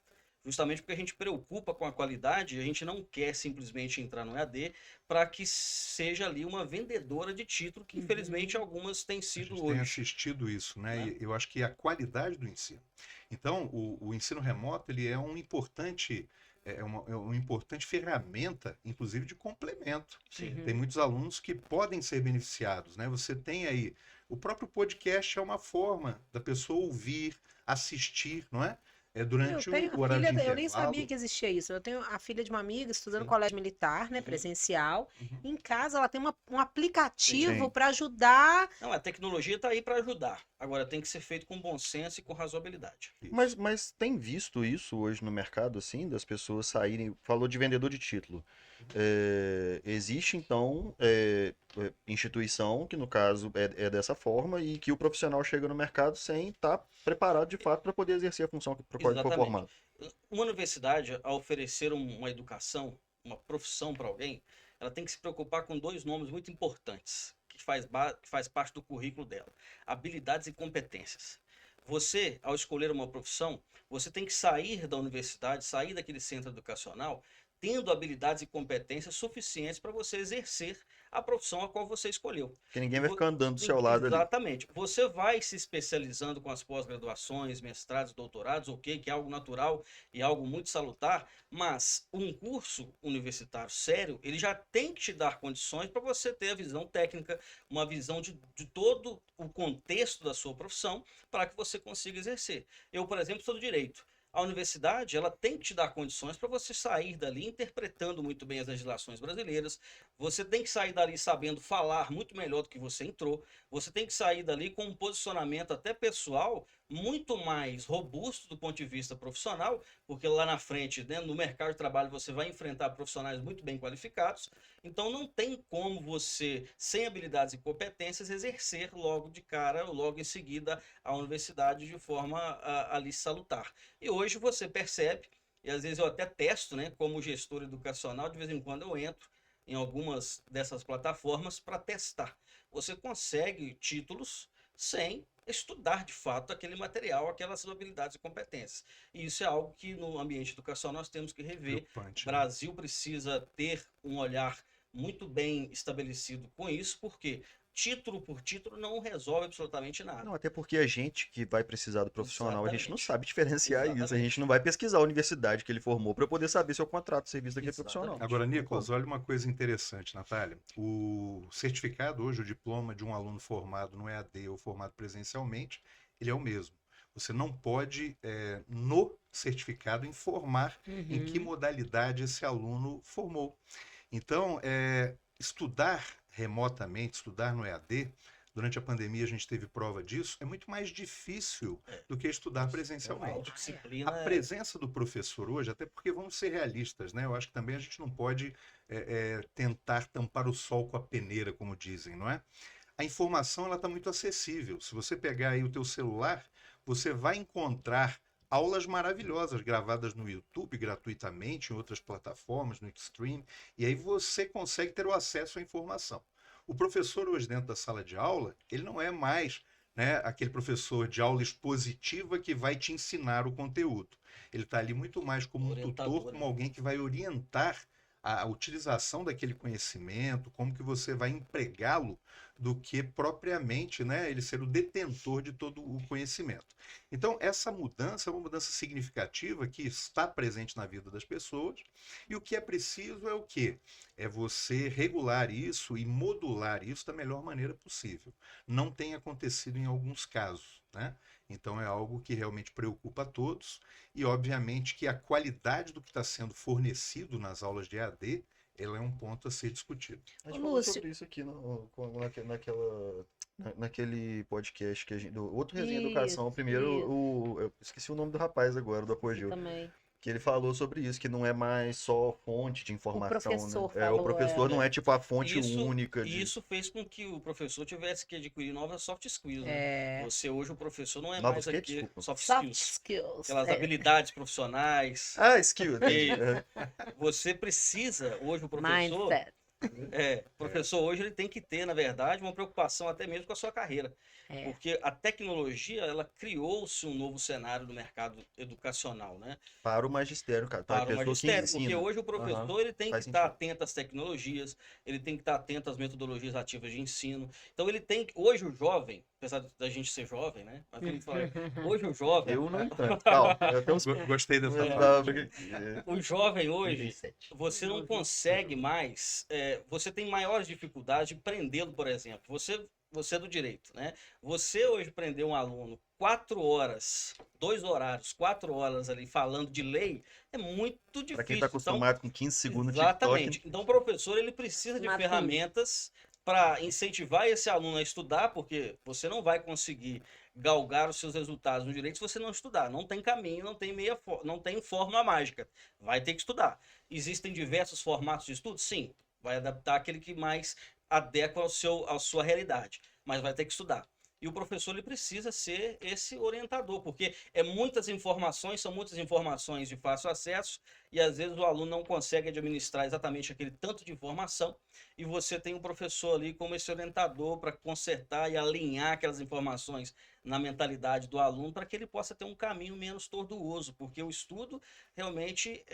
Justamente porque a gente preocupa com a qualidade, a gente não quer simplesmente entrar no EAD para que seja ali uma vendedora de título, que infelizmente algumas têm A sido gente tem hoje. assistido isso, né? Né? E eu acho que a qualidade do ensino. Então, o ensino remoto ele é uma importante ferramenta, inclusive de complemento. Sim. Tem muitos alunos que podem ser beneficiados, né? Você tem aí o próprio podcast é uma forma da pessoa ouvir, assistir, não é? Durante Eu tenho o a horário filha, de eu nem sabia intervalo. que existia isso. Eu tenho a filha de uma amiga estudando no Sim. colégio militar, né, Uhum. presencial. Uhum. Em casa ela tem um aplicativo Sim. para ajudar. Não, a tecnologia está aí para ajudar. Agora tem que ser feito com bom senso e com razoabilidade. Isso. Mas tem visto isso hoje no mercado, assim, das pessoas saírem. Falou de vendedor de título. Existe, então, instituição que, no caso, é dessa forma e que o profissional chega no mercado sem estar preparado, de fato, para poder exercer a função para qual ele for Exatamente. formado. Uma universidade, ao oferecer uma educação, uma profissão para alguém, ela tem que se preocupar com dois nomes muito importantes, que faz parte do currículo dela: habilidades e competências. Você, ao escolher uma profissão, você tem que sair da universidade, sair daquele centro educacional, tendo habilidades e competências suficientes para você exercer a profissão a qual você escolheu. Porque ninguém vai Vo- ficar andando do seu lado ali. Exatamente. Você vai se especializando com as pós-graduações, mestrados, doutorados, ok, que é algo natural e algo muito salutar, mas um curso universitário sério, ele já tem que te dar condições para você ter a visão técnica, uma visão de todo o contexto da sua profissão, para que você consiga exercer. Eu, por exemplo, sou do direito. A universidade, ela tem que te dar condições para você sair dali interpretando muito bem as legislações brasileiras. Você tem que sair dali sabendo falar muito melhor do que você entrou. Você tem que sair dali com um posicionamento até pessoal muito mais robusto do ponto de vista profissional, porque lá na frente, né, no mercado de trabalho, você vai enfrentar profissionais muito bem qualificados. Então não tem como você, sem habilidades e competências, exercer logo de cara, ou logo em seguida, a universidade de forma ali salutar. E hoje você percebe, e às vezes eu até testo, né, como gestor educacional, de vez em quando eu entro em algumas dessas plataformas para testar. Você consegue títulos sem estudar de fato aquele material, aquelas habilidades e competências. E isso é algo que no ambiente educacional nós temos que rever. O Preocupante, né? Brasil precisa ter um olhar muito bem estabelecido com isso, porque título por título não resolve absolutamente nada. Não, até porque a gente que vai precisar do profissional, a gente não Exatamente. sabe diferenciar isso. A Exatamente. gente não vai pesquisar a universidade que ele formou para poder saber se é o contrato de serviço daquele profissional. Exatamente. Agora, Não tem Nicolas, como. olha uma coisa interessante, Natália. O certificado hoje, o diploma de um aluno formado no EAD ou formado presencialmente, ele é o mesmo. Você não pode, no certificado, informar em que modalidade esse aluno formou. Então, estudar remotamente, estudar no EAD, durante a pandemia a gente teve prova disso, é muito mais difícil do que estudar É uma presencialmente. A autodisciplina presença do professor hoje, até porque vamos ser realistas, né? Eu acho que também a gente não pode tentar tampar o sol com a peneira, como dizem, não é? A informação ela está muito acessível. Se você pegar aí o teu celular, você vai encontrar aulas maravilhosas gravadas no YouTube gratuitamente, em outras plataformas, no Extreme, e aí você consegue ter o acesso à informação. O professor hoje dentro da sala de aula, ele não é mais, né, aquele professor de aula expositiva que vai te ensinar o conteúdo. Ele está ali muito mais como um orientador, tutor, como né? alguém que vai orientar a utilização daquele conhecimento, como que você vai empregá-lo, do que propriamente, né, ele ser o detentor de todo o conhecimento. Então, essa mudança é uma mudança significativa que está presente na vida das pessoas, e o que é preciso é o quê? É você regular isso e modular isso da melhor maneira possível. Não tem acontecido em alguns casos, né? Então é algo que realmente preocupa a todos, e obviamente que a qualidade do que está sendo fornecido nas aulas de EAD ela é um ponto a ser discutido. A gente Ô, falou Lúcio. sobre isso aqui naquele podcast que a gente. Do outro Resenha Educação. O primeiro, eu esqueci o nome do rapaz agora, do Apogeu. Também. Que ele falou sobre isso, que não é mais só fonte de informação, professor né? O falou, professor não é tipo a fonte Isso, única e de. isso fez com que o professor tivesse que adquirir novas soft skills, né? É, Você hoje, o professor não é Novas mais quê? aquele Desculpa. soft soft skills, skills. aquelas habilidades profissionais. Ah, skill, entendi. E você precisa, hoje, o professor, Mindset. o professor hoje ele tem que ter, na verdade, uma preocupação até mesmo com a sua carreira. É. Porque a tecnologia, ela criou-se um novo cenário no mercado educacional, né? Para o magistério, cara. Para a Para o pessoa que magistério, porque ensina. hoje o professor ele tem que faz estar sentido. atento às tecnologias, ele tem que estar atento às metodologias ativas de ensino. Então ele tem que, hoje o jovem, apesar da gente ser jovem, né? Mas como eu falei, hoje o jovem, Eu não tanto. Calma, eu tenho uns. Gostei dessa Não fala. dá, porque- o jovem hoje, 37. você não consegue mais, você tem maiores dificuldades de prendê-lo, por exemplo. Você é do direito, né? Você hoje prender um aluno 4 horas, 2 horários, 4 horas ali falando de lei, é muito difícil. Para quem tá Então, acostumado com 15 segundos no exatamente. TikTok. Então, o professor ele precisa de Matheus. ferramentas para incentivar esse aluno a estudar, porque você não vai conseguir galgar os seus resultados no direito se você não estudar. Não tem caminho, não tem fórmula mágica. Vai ter que estudar. Existem diversos formatos de estudo? Sim. Vai adaptar aquele que mais adequa à sua realidade, mas vai ter que estudar. E o professor ele precisa ser esse orientador, porque são muitas informações de fácil acesso, e às vezes o aluno não consegue administrar exatamente aquele tanto de informação, e você tem o professor ali como esse orientador para consertar e alinhar aquelas informações na mentalidade do aluno, para que ele possa ter um caminho menos tortuoso, porque o estudo realmente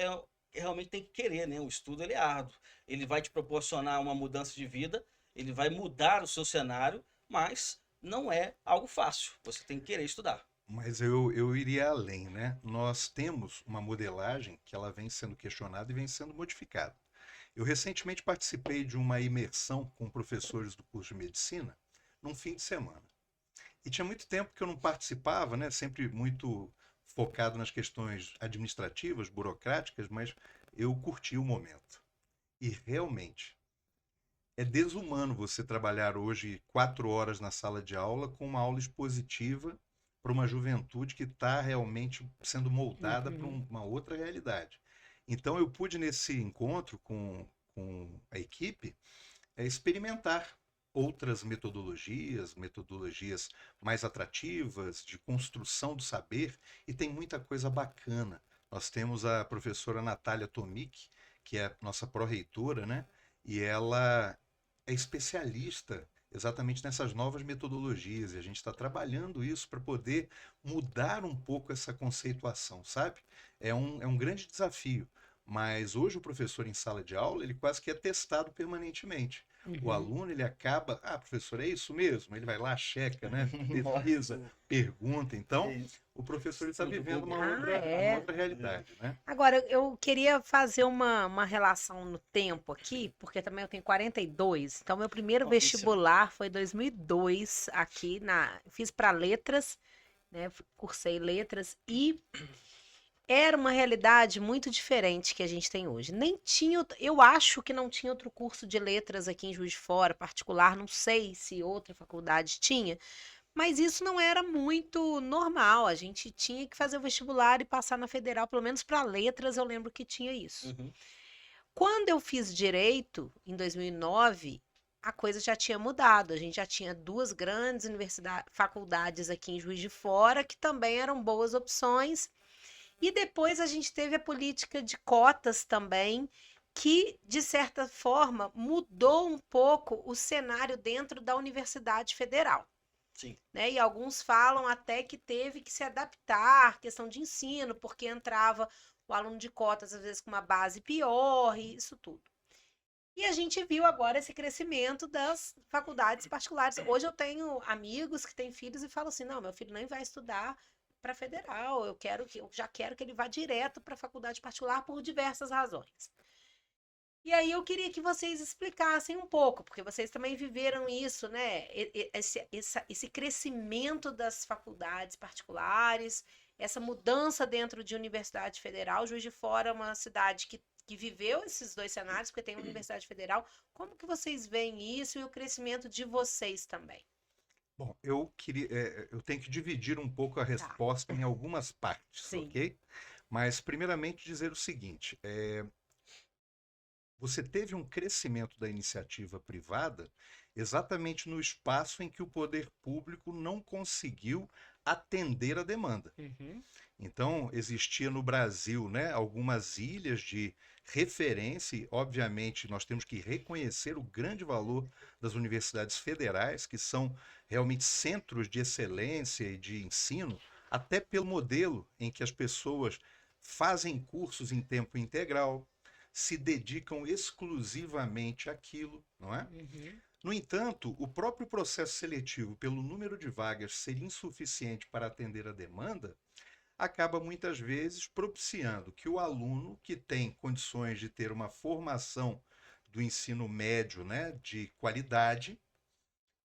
tem que querer, né? O estudo ele é árduo, ele vai te proporcionar uma mudança de vida, ele vai mudar o seu cenário, mas não é algo fácil. Você tem que querer estudar. Mas eu iria além, né? Nós temos uma modelagem que ela vem sendo questionada e vem sendo modificada. Eu recentemente participei de uma imersão com professores do curso de medicina num fim de semana. E tinha muito tempo que eu não participava, né? Sempre muito focado nas questões administrativas, burocráticas, mas eu curti o momento. E realmente é desumano você trabalhar hoje 4 horas na sala de aula com uma aula expositiva para uma juventude que está realmente sendo moldada para uma outra realidade. Então eu pude nesse encontro com a equipe experimentar outras metodologias mais atrativas, de construção do saber, e tem muita coisa bacana. Nós temos a professora Natália Tomic, que é a nossa pró-reitora, né? E ela é especialista exatamente nessas novas metodologias, e a gente está trabalhando isso para poder mudar um pouco essa conceituação, sabe? É um grande desafio, mas hoje o professor em sala de aula, ele quase que é testado permanentemente. O aluno, ele acaba, professor, é isso mesmo? Ele vai lá, checa, né? Pesquisa, pergunta. Então, o professor está vivendo uma outra realidade, né? Agora, eu queria fazer uma relação no tempo aqui, porque também eu tenho 42. Então, meu primeiro vestibular foi em 2002, aqui fiz para letras, né? Cursei letras e era uma realidade muito diferente que a gente tem hoje. Nem tinha, eu acho que não tinha outro curso de letras aqui em Juiz de Fora, particular, não sei se outra faculdade tinha, mas isso não era muito normal. A gente tinha que fazer o vestibular e passar na federal, pelo menos para letras eu lembro que tinha isso. Quando eu fiz direito, em 2009, a coisa já tinha mudado. A gente já tinha 2 grandes faculdades aqui em Juiz de Fora, que também eram boas opções. E depois a gente teve a política de cotas também, que, de certa forma, mudou um pouco o cenário dentro da Universidade Federal. Sim. Né? E alguns falam até que teve que se adaptar, questão de ensino, porque entrava o aluno de cotas, às vezes, com uma base pior, e isso tudo. E a gente viu agora esse crescimento das faculdades particulares. Hoje eu tenho amigos que têm filhos e falam assim, não, meu filho nem vai estudar para federal, eu já quero que ele vá direto para a faculdade particular por diversas razões. E aí eu queria que vocês explicassem um pouco, porque vocês também viveram isso, né? Esse crescimento das faculdades particulares, essa mudança dentro de Universidade Federal. Juiz de Fora é uma cidade que que viveu esses dois cenários, porque tem a Universidade Federal. Como que vocês veem isso e o crescimento de vocês também? Bom, eu tenho que dividir um pouco a Tá. resposta em algumas partes, Sim. ok? Mas, primeiramente, dizer o seguinte: você teve um crescimento da iniciativa privada exatamente no espaço em que o poder público não conseguiu atender a demanda. Uhum. Então, existia no Brasil, né, algumas ilhas de referência, e, obviamente, nós temos que reconhecer o grande valor das universidades federais, que são realmente centros de excelência e de ensino, até pelo modelo em que as pessoas fazem cursos em tempo integral, se dedicam exclusivamente àquilo, não é? Uhum. No entanto, o próprio processo seletivo, pelo número de vagas ser insuficiente para atender a demanda, acaba muitas vezes propiciando que o aluno que tem condições de ter uma formação do ensino médio, né, de qualidade,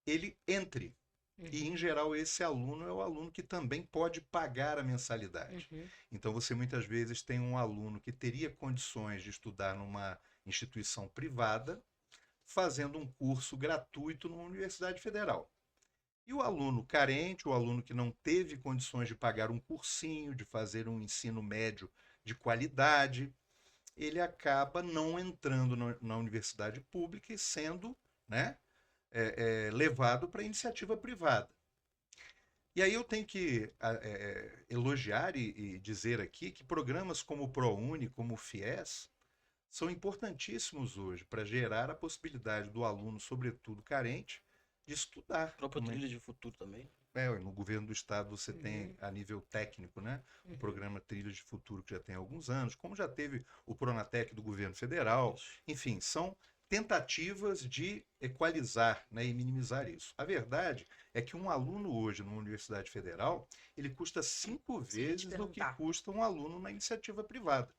ele entre. E, Uhum. em geral, esse aluno é o aluno que também pode pagar a mensalidade. Uhum. Então, você muitas vezes tem um aluno que teria condições de estudar numa instituição privada, fazendo um curso gratuito numa universidade federal. E o aluno carente, o aluno que não teve condições de pagar um cursinho, de fazer um ensino médio de qualidade, ele acaba não entrando na universidade pública e sendo, né, levado para a iniciativa privada. E aí eu tenho que elogiar e dizer aqui que programas como o ProUni, como o FIES, são importantíssimos hoje para gerar a possibilidade do aluno, sobretudo carente, de estudar. A própria Trilha de Futuro também. No governo do estado você tem, Uhum. a nível técnico, né, o Uhum. programa Trilhas de Futuro, que já tem alguns anos, como já teve o Pronatec do governo federal. Isso. Enfim, são tentativas de equalizar, né, e minimizar isso. A verdade é que um aluno hoje numa universidade federal, ele custa 5 Sim, ia te vezes o que perguntar. custa um aluno na iniciativa privada.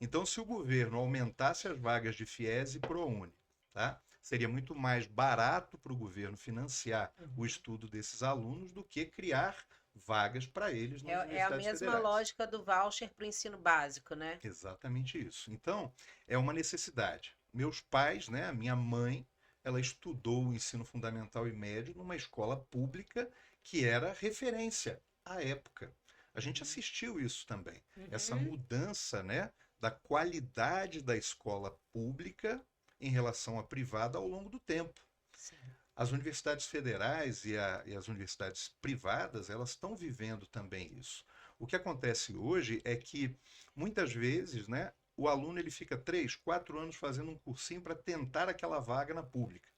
Então, se o governo aumentasse as vagas de FIES e ProUni, tá? Seria muito mais barato para o governo financiar o Uhum. estudo desses alunos do que criar vagas para eles nas É a universidades mesma federais. lógica do voucher para o ensino básico, né? Exatamente isso. Então, é uma necessidade. Meus pais, né, a minha mãe, ela estudou o ensino fundamental e médio numa escola pública que era referência à época. A gente assistiu isso também. Essa Uhum. mudança, né, da qualidade da escola pública em relação à privada ao longo do tempo. Sim. As universidades federais e as universidades privadas, elas estão vivendo também isso. O que acontece hoje é que, muitas vezes, né, o aluno ele fica 3, 4 anos fazendo um cursinho para tentar aquela vaga na pública.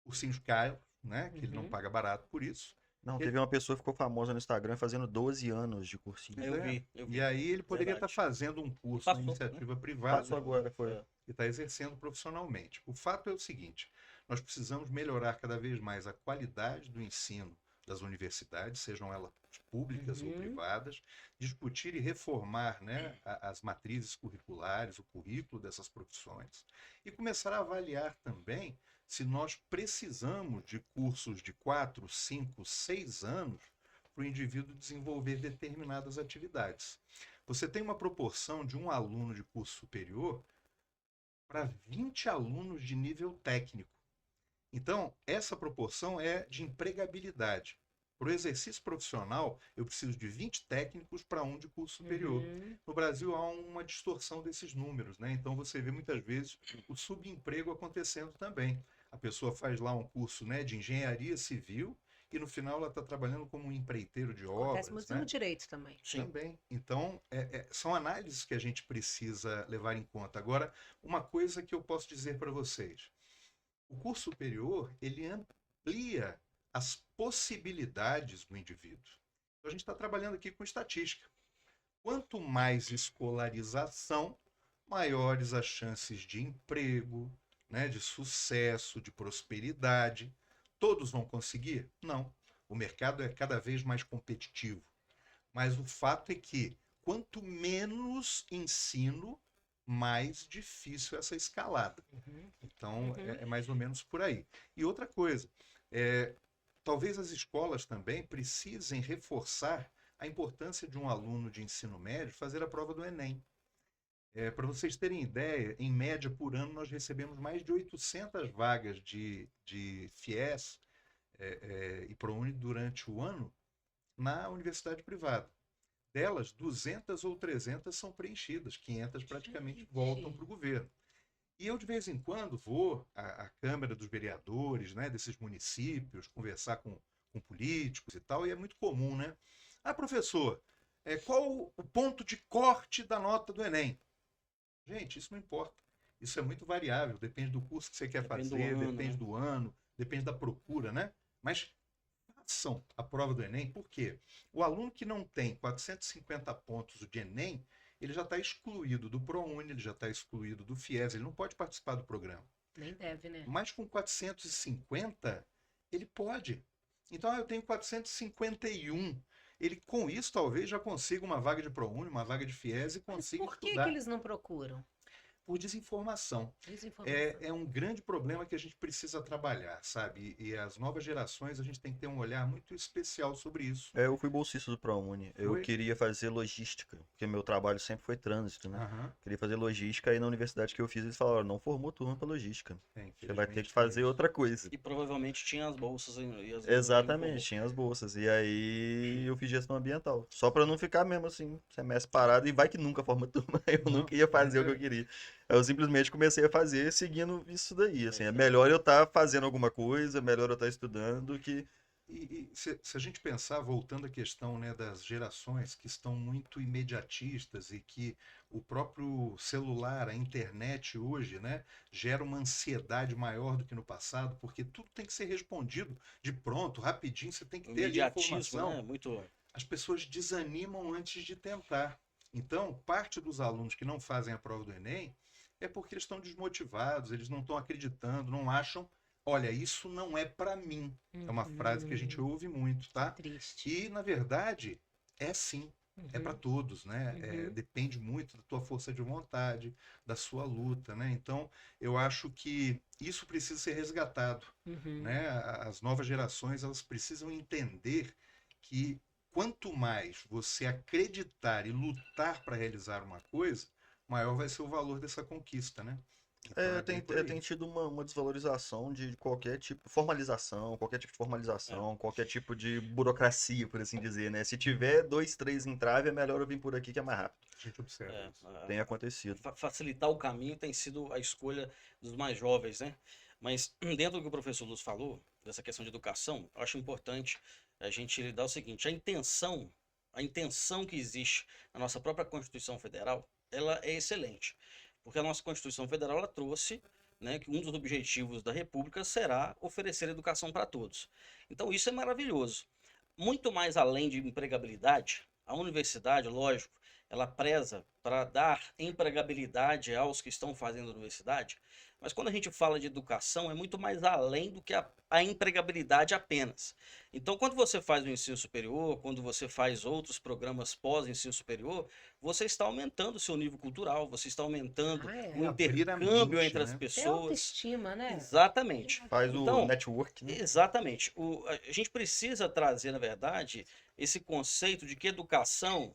Cursinhos caros, né, que ele não Uhum. paga barato por isso. Não, Ele- teve uma pessoa que ficou famosa no Instagram fazendo 12 anos de cursinho. Pois Eu é. vi, eu vi. E aí ele poderia estar Verdade. fazendo um curso na Passou, né? iniciativa privada Passou agora, foi. É. e está exercendo profissionalmente. O fato é o seguinte: nós precisamos melhorar cada vez mais a qualidade do ensino das universidades, sejam elas públicas ou Uhum. privadas, discutir e reformar, né, as matrizes curriculares, o currículo dessas profissões, e começar a avaliar também se nós precisamos de cursos de 4, 5, 6 anos para o indivíduo desenvolver determinadas atividades. Você tem uma proporção de um aluno de curso superior para 20 alunos de nível técnico. Então, essa proporção é de empregabilidade. Para o exercício profissional, eu preciso de 20 técnicos para um de curso superior. Uhum. No Brasil, há uma distorção desses números, né? Então, você vê muitas vezes o subemprego acontecendo também. A pessoa faz lá um curso, né, de engenharia civil e no final ela está trabalhando como um empreiteiro de Acontece obras, muito né? no direito também. Sim. Também. Então, são análises que a gente precisa levar em conta. Agora, uma coisa que eu posso dizer para vocês: o curso superior, ele amplia as possibilidades do indivíduo. Então, a gente está trabalhando aqui com estatística. Quanto mais escolarização, maiores as chances de emprego, né, de sucesso, de prosperidade. Todos vão conseguir? Não. O mercado é cada vez mais competitivo. Mas o fato é que, quanto menos ensino, mais difícil essa escalada. Uhum. Então, Uhum. é mais ou menos por aí. E outra coisa, talvez as escolas também precisem reforçar a importância de um aluno de ensino médio fazer a prova do Enem. Para vocês terem ideia, em média por ano nós recebemos mais de 800 vagas de FIES e ProUni durante o ano na universidade privada. Delas, 200 ou 300 são preenchidas, 500 praticamente voltam para o governo. E eu, de vez em quando, vou à Câmara dos Vereadores, né, desses municípios, conversar com políticos e tal, e é muito comum, né? Ah, professor, qual o ponto de corte da nota do Enem? Gente, isso não importa. Isso é muito variável, depende do curso que você quer Depende do fazer, ano, depende né? do ano, depende da procura, né? Mas façam a prova do Enem, por quê? O aluno que não tem 450 pontos de Enem, ele já está excluído do ProUni, ele já está excluído do FIES, ele não pode participar do programa. Nem deve, né? Mas com 450, ele pode. Então, eu tenho 451. Ele, com isso, talvez já consiga uma vaga de ProUni, uma vaga de FIES e Mas consiga por que estudar. eles não procuram? Por desinformação. Desinformação. É um grande problema que a gente precisa trabalhar, sabe? E as novas gerações, a gente tem que ter um olhar muito especial sobre isso. Eu fui bolsista do ProUni. Eu Foi? queria fazer logística, porque meu trabalho sempre foi trânsito, né? Aham. Queria fazer logística, aí na universidade que eu fiz, eles falaram, não formou turma para logística. Você vai ter Infelizmente, que fazer isso. outra coisa. E provavelmente tinha as bolsas e as Exatamente, tinha as bolsas. E aí eu fiz gestão ambiental. Só pra não ficar mesmo assim, semestre parado, e vai que nunca forma turma. Eu Não, nunca ia fazer o que eu queria. Eu simplesmente comecei a fazer seguindo isso daí. Assim, é melhor eu estar fazendo alguma coisa, é melhor eu estar estudando do que. E se a gente pensar, voltando à questão, né, das gerações que estão muito imediatistas e que o próprio celular, a internet hoje, né, gera uma ansiedade maior do que no passado, porque tudo tem que ser respondido de pronto, rapidinho, você tem que O ter ali a imediatismo, informação. né? Muito. As pessoas desanimam antes de tentar. Então, parte dos alunos que não fazem a prova do Enem é porque eles estão desmotivados, eles não estão acreditando, não acham, olha, isso não é para mim. É uma frase que a gente ouve muito, tá? Triste. E, na verdade, é sim. É para todos, né? Depende muito da tua força de vontade, da sua luta, né? Então, eu acho que isso precisa ser resgatado, né? As novas gerações, elas precisam entender que quanto mais você acreditar e lutar para realizar uma coisa, maior vai ser o valor dessa conquista, né? Então, é bem por aí. Tem tido uma desvalorização de qualquer tipo, formalização, qualquer tipo de formalização, qualquer tipo de burocracia, por assim dizer, né? Se tiver 2, 3 entraves, é melhor eu vir por aqui que é mais rápido. A gente observa isso. Tem acontecido. Facilitar o caminho tem sido a escolha dos mais jovens, né? Mas dentro do que o professor Luz falou, dessa questão de educação, eu acho importante a gente lidar o seguinte, a intenção que existe na nossa própria Constituição Federal, ela é excelente. Porque a nossa Constituição Federal, ela trouxe, né, que um dos objetivos da República será oferecer educação para todos. Então isso é maravilhoso. Muito mais além de empregabilidade, a universidade, lógico, ela preza para dar empregabilidade aos que estão fazendo a universidade, mas quando a gente fala de educação, é muito mais além do que a empregabilidade apenas. Então, quando você faz o ensino superior, quando você faz outros programas pós-ensino superior, você está aumentando o seu nível cultural, você está aumentando o Abrir a intercâmbio mente, entre as né? Até pessoas. autoestima, né? Exatamente. Faz Então, o network, né? exatamente. A gente precisa trazer, na verdade, esse conceito de que educação,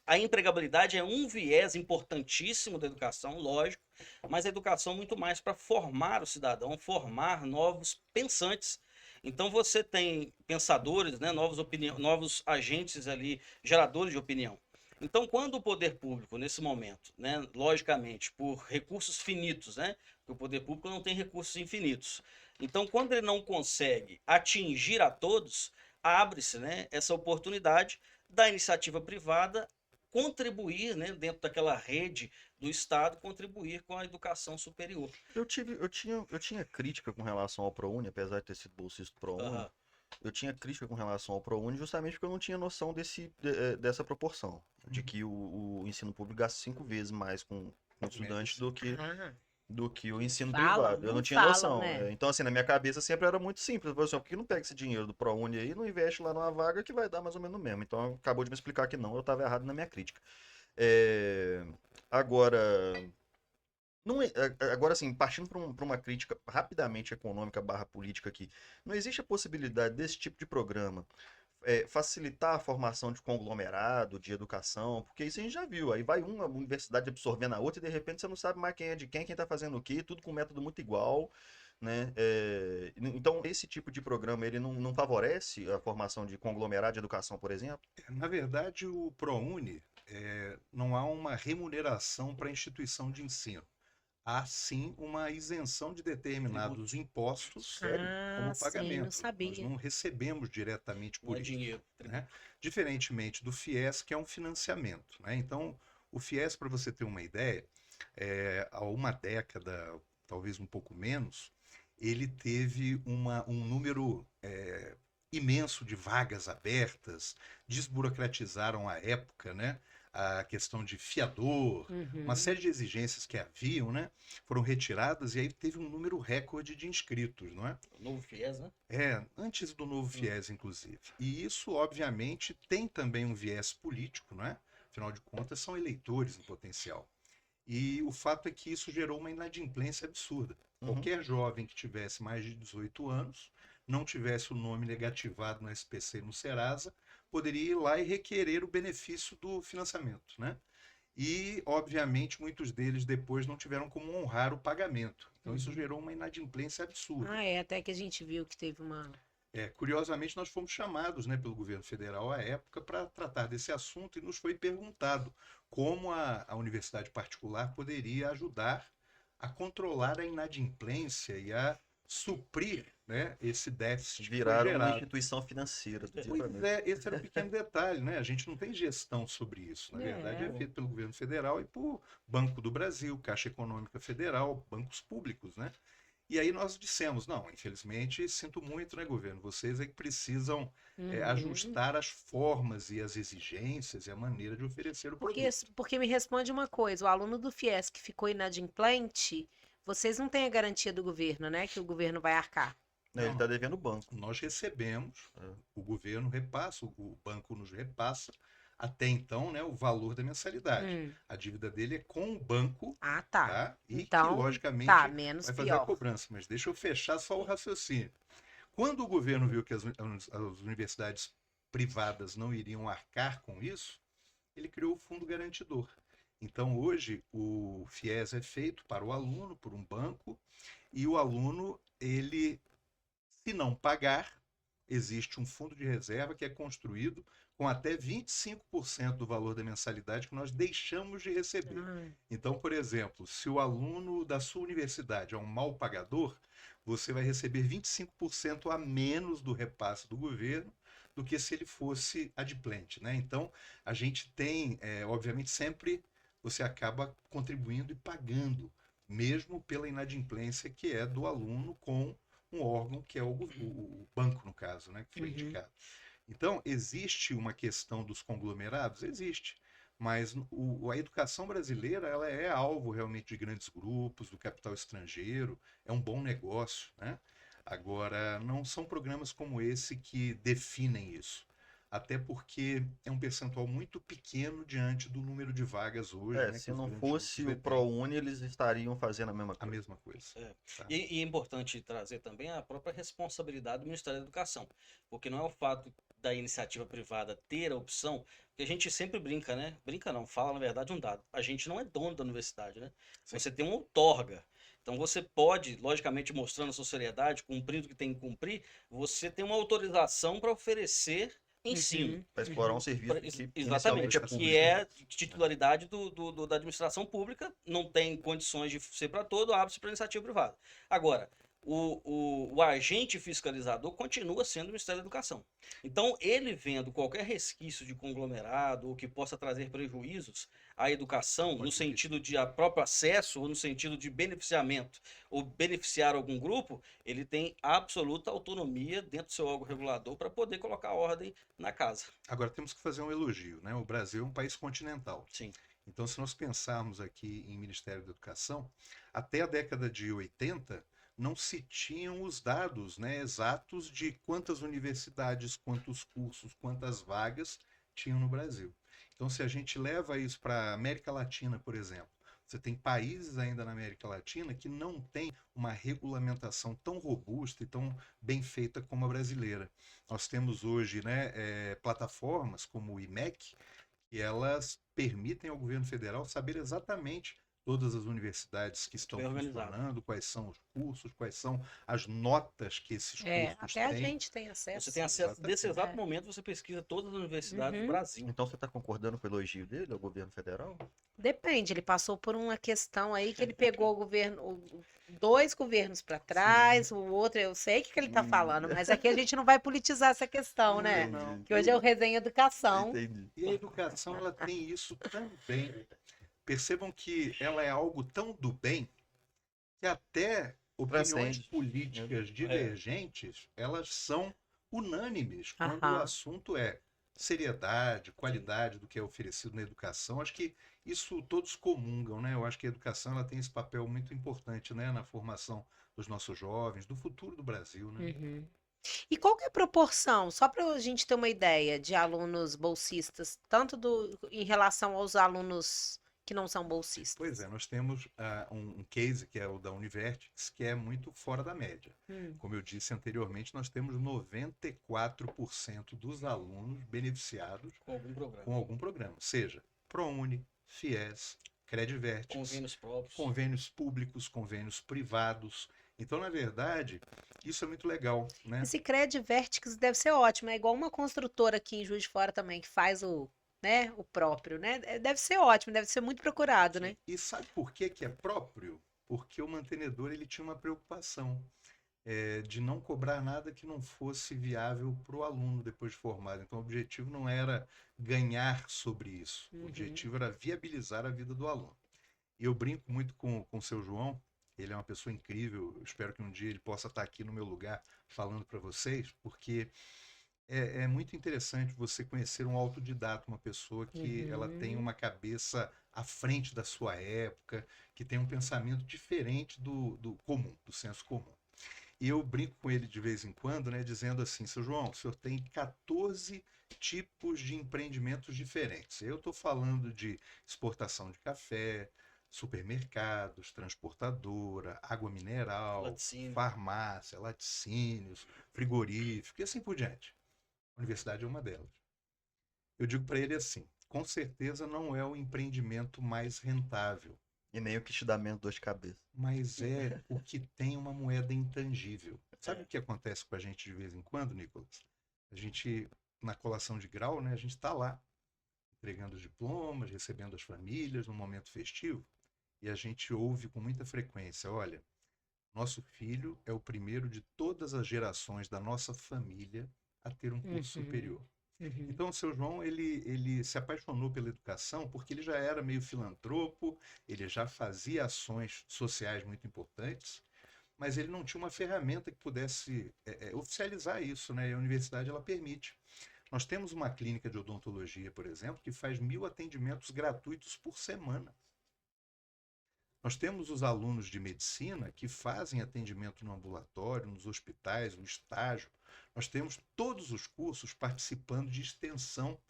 a empregabilidade é um viés importantíssimo da educação, lógico, mas a educação muito mais para formar o cidadão, formar novos pensantes. Então você tem pensadores, né, novos agentes ali, geradores de opinião. Então, quando o poder público, nesse momento, né, logicamente, por recursos finitos, né, porque o poder público não tem recursos infinitos. Então, quando ele não consegue atingir a todos, abre-se, né, essa oportunidade da iniciativa privada contribuir, né, dentro daquela rede do Estado, contribuir com a educação superior. Eu tinha crítica com relação ao ProUni, apesar de ter sido bolsista do ProUni. Aham. Eu tinha crítica com relação ao ProUni justamente porque eu não tinha noção dessa proporção. De que o ensino público gasta 5 vezes mais com estudante do que o ensino privado. Eu não tinha noção. Né? Então, assim, na minha cabeça sempre era muito simples. Eu falei assim, por que não pega esse dinheiro do ProUni aí e não investe lá numa vaga que vai dar mais ou menos o mesmo? Então, acabou de me explicar que não, eu estava errado na minha crítica. Agora, agora assim, partindo para uma crítica rapidamente econômica / política aqui, não existe a possibilidade desse tipo de programa facilitar a formação de conglomerado, de educação, porque isso a gente já viu. Aí vai uma universidade absorvendo a outra e de repente você não sabe mais quem é de quem está fazendo o quê, tudo com método muito igual, né? Então, esse tipo de programa, ele não favorece a formação de conglomerado de educação, por exemplo? Na verdade, o ProUni, não há uma remuneração para a instituição de ensino. Há sim uma isenção de determinados impostos como sim, não pagamento. Nós sabia. não recebemos diretamente Não por é isso, dinheiro. né? Diferentemente do FIES, que é um financiamento, né? Então, o FIES, para você ter uma ideia, há uma década, talvez um pouco menos, ele teve um número imenso de vagas abertas, desburocratizaram a época, né? A questão de fiador, uma Uhum. série de exigências que haviam, né? Foram retiradas e aí teve um número recorde de inscritos, não é? O novo FIES, né? Antes do novo FIES, inclusive. E isso, obviamente, tem também um viés político, não é? Afinal de contas, são eleitores em potencial. E o fato é que isso gerou uma inadimplência absurda. Uhum. Qualquer jovem que tivesse mais de 18 anos, não tivesse o nome negativado no SPC e no Serasa, poderia ir lá e requerer o benefício do financiamento, né? E, obviamente, muitos deles depois não tiveram como honrar o pagamento. Então, isso gerou uma inadimplência absurda. Até que a gente viu que teve uma. Curiosamente, nós fomos chamados, né, pelo governo federal à época para tratar desse assunto e nos foi perguntado como a universidade particular poderia ajudar a controlar a inadimplência e a suprir, né, esse déficit que foi Viraram uma gerado. instituição financeira do dia para Pois noite. esse era um pequeno detalhe, né? A gente não tem gestão sobre isso. Na verdade, é feito pelo governo federal e por Banco do Brasil, Caixa Econômica Federal, bancos públicos, né? E aí nós dissemos, não, infelizmente, sinto muito, né, governo? Vocês é que precisam ajustar as formas e as exigências e a maneira de oferecer o produto. Porque me responde uma coisa, o aluno do FIES que ficou inadimplente, vocês não têm a garantia do governo, né? Que o governo vai arcar. Ele está devendo o banco. Nós recebemos, o governo repassa, o banco nos repassa, até então, né, o valor da mensalidade. A dívida dele é com o banco, tá? E Então, que, logicamente, menos vai fazer pior. a cobrança. Mas deixa eu fechar só o raciocínio. Quando o governo viu que as universidades privadas não iriam arcar com isso, ele criou o fundo garantidor. Então, hoje, o FIES é feito para o aluno, por um banco, e o aluno, ele, se não pagar, existe um fundo de reserva que é construído com até 25% do valor da mensalidade que nós deixamos de receber. Então, por exemplo, se o aluno da sua universidade é um mal pagador, você vai receber 25% a menos do repasse do governo do que se ele fosse adimplente, né? Então, a gente tem, obviamente, sempre você acaba contribuindo e pagando, mesmo pela inadimplência que é do aluno com um órgão que é o banco, no caso, né, que foi indicado. Então, existe uma questão dos conglomerados? Existe. Mas a educação brasileira, ela é alvo realmente de grandes grupos, do capital estrangeiro, é um bom negócio, né? Agora, não são programas como esse que definem isso. Até porque é um percentual muito pequeno diante do número de vagas hoje. Né, Se não fosse o ProUni, eles estariam fazendo a mesma coisa. A mesma coisa. Tá. E é importante trazer também a própria responsabilidade do Ministério da Educação, porque não é o fato da iniciativa privada ter a opção, que a gente sempre brinca, né? Brinca não, fala na verdade um dado. A gente não é dono da universidade, né? Sim. Você tem uma outorga. Então você pode, logicamente, mostrando a sua seriedade, cumprindo o que tem que cumprir, você tem uma autorização para oferecer ensino. Para explorar um serviço que exatamente, que é titularidade da administração pública, não tem condições de ser para todo, abre-se para iniciativa privada. Agora, o agente fiscalizador continua sendo o Ministério da Educação. Então, ele vendo qualquer resquício de conglomerado ou que possa trazer prejuízos à educação, no sentido de próprio acesso ou no sentido de beneficiamento ou beneficiar algum grupo, ele tem absoluta autonomia dentro do seu órgão regulador para poder colocar ordem na casa. Agora, temos que fazer um elogio, né? O Brasil é um país continental. Sim. Então, se nós pensarmos aqui em Ministério da Educação, até a década de 80, não se tinham os dados, né, exatos de quantas universidades, quantos cursos, quantas vagas tinham no Brasil. Então, se a gente leva isso para a América Latina, por exemplo, Você tem países ainda na América Latina que não tem uma regulamentação tão robusta e tão bem feita como a brasileira. Nós temos hoje, né, plataformas como o IMEC, que elas permitem ao governo federal saber exatamente todas as universidades que estão Bem organizado. funcionando, quais são os cursos, quais são as notas que esses cursos Até a têm. gente tem acesso. Você tem acesso, Exatamente. nesse exato É. momento, você pesquisa todas as universidades Uhum. do Brasil. Então você está concordando com o elogio dele ao governo federal? Depende, ele passou por uma questão aí que ele pegou o governo, dois governos para trás, o outro, eu sei o que ele está falando, mas aqui a gente não vai politizar essa questão, né? Não. Que hoje é o Resenha Educação. Entendi. E a educação, ela tem isso também. Percebam que ela é algo tão do bem que até opiniões Transcende. políticas divergentes, elas são unânimes quando o Aham. assunto é seriedade, qualidade do que é oferecido na educação. Acho que isso todos comungam, né? Eu acho que a educação ela tem esse papel muito importante, né, na formação dos nossos jovens, do futuro do Brasil, né? Uhum. E qual que é a proporção, só para a gente ter uma ideia, de alunos bolsistas, tanto em relação aos alunos que não são bolsistas? Pois é, nós temos um case que é o da Univertix, que é muito fora da média. Hum. Como eu disse anteriormente, nós temos 94% dos alunos beneficiados Com algum programa. com algum programa, seja ProUni, FIES, Credivertix, Convênios próprios. convênios públicos, convênios privados. Então, na verdade, isso é muito legal, né? Esse Credivertix deve ser ótimo, é igual uma construtora aqui em Juiz de Fora também, que faz o próprio, né? Deve ser ótimo, deve ser muito procurado, né? E sabe por que que é próprio? Porque o mantenedor ele tinha uma preocupação de não cobrar nada que não fosse viável para o aluno depois de formado. Então, o objetivo não era ganhar sobre isso. O Uhum. objetivo era viabilizar a vida do aluno. E eu brinco muito com o seu João. Ele é uma pessoa incrível. Eu espero que um dia ele possa estar aqui no meu lugar falando para vocês, porque é muito interessante você conhecer um autodidata, uma pessoa que ela tem Uhum. uma cabeça à frente da sua época, que tem um pensamento diferente do comum, do senso comum. E eu brinco com ele de vez em quando, né, dizendo assim, seu João, o senhor tem 14 tipos de empreendimentos diferentes. Eu estou falando de exportação de café, supermercados, transportadora, água mineral, Laticínio. farmácia, laticínios, frigorífico e assim por diante. A universidade é uma delas. Eu digo para ele assim, com certeza não é o empreendimento mais rentável, E nem o que te dá menos dor de cabeça. mas é o que tem uma moeda intangível. Sabe o que acontece com a gente de vez em quando, Nicolas? A gente, na colação de grau, né, a gente está lá, entregando os diplomas, recebendo as famílias no momento festivo, e a gente ouve com muita frequência, olha, nosso filho é o primeiro de todas as gerações da nossa família a ter um curso Uhum. superior. Uhum. Então, o seu João, ele se apaixonou pela educação porque ele já era meio filantropo, ele já fazia ações sociais muito importantes, mas ele não tinha uma ferramenta que pudesse oficializar isso, né? E a universidade, ela permite. Nós temos uma clínica de odontologia, por exemplo, que faz 1.000 atendimentos gratuitos por semana. Nós temos os alunos de medicina que fazem atendimento no ambulatório, nos hospitais, no estágio. Nós temos todos os cursos participando de extensão,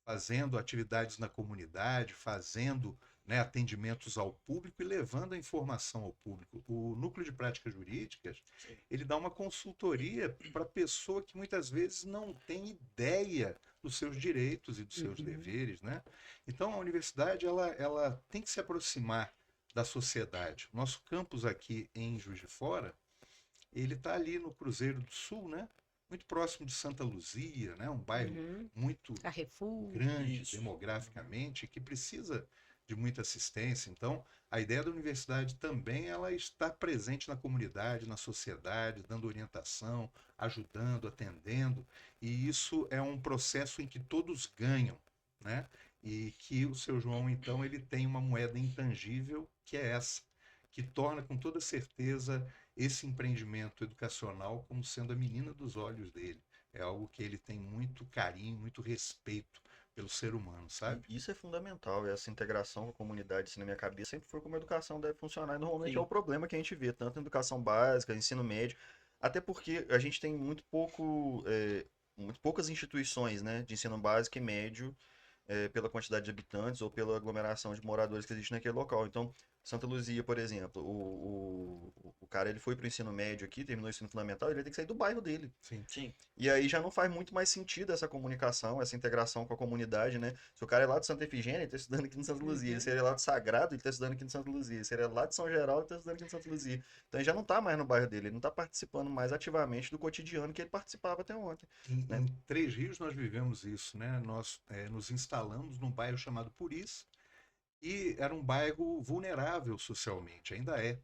fazendo atividades na comunidade, fazendo, né, atendimentos ao público e levando a informação ao público. O Núcleo de Práticas Jurídicas, ele dá uma consultoria para a pessoa que muitas vezes não tem ideia dos seus direitos e dos seus deveres, né? Então, a universidade ela tem que se aproximar da sociedade. Nosso campus aqui em Juiz de Fora, ele está ali no Cruzeiro do Sul, né? Muito próximo de Santa Luzia, né? Um bairro muito Carrefour. grande Isso. demograficamente, que precisa de muita assistência. Então, a ideia da universidade também ela está presente na comunidade, na sociedade, dando orientação, ajudando, atendendo, e isso é um processo em que todos ganham, né? E que o seu João, então, ele tem uma moeda intangível, que é essa, que torna com toda certeza esse empreendimento educacional como sendo a menina dos olhos dele. É algo que ele tem muito carinho, muito respeito pelo ser humano, sabe? E isso é fundamental, essa integração com a comunidade, assim, na minha cabeça, sempre foi como a educação deve funcionar. E normalmente Sim. é o problema que a gente vê, tanto na educação básica, ensino médio, até porque a gente tem muito poucas instituições, né, de ensino básico e médio pela quantidade de habitantes ou pela aglomeração de moradores que existe naquele local. Então, Santa Luzia, por exemplo, o cara ele foi para o ensino médio aqui, terminou o ensino fundamental, ele vai ter que sair do bairro dele. Sim. Sim. E aí já não faz muito mais sentido essa comunicação, essa integração com a comunidade, né? Se o cara é lá de Santa Efigênia, ele está estudando aqui em Santa Luzia. Se ele é lá de Sagrado, ele está estudando aqui em Santa Luzia. Se ele é lá de São Geraldo, ele está estudando aqui em Santa Luzia. Então ele já não está mais no bairro dele, ele não está participando mais ativamente do cotidiano que ele participava até ontem. Né? Em Três Rios nós vivemos isso, né? Nós nos instalamos num bairro chamado Puris, e era um bairro vulnerável socialmente, ainda é.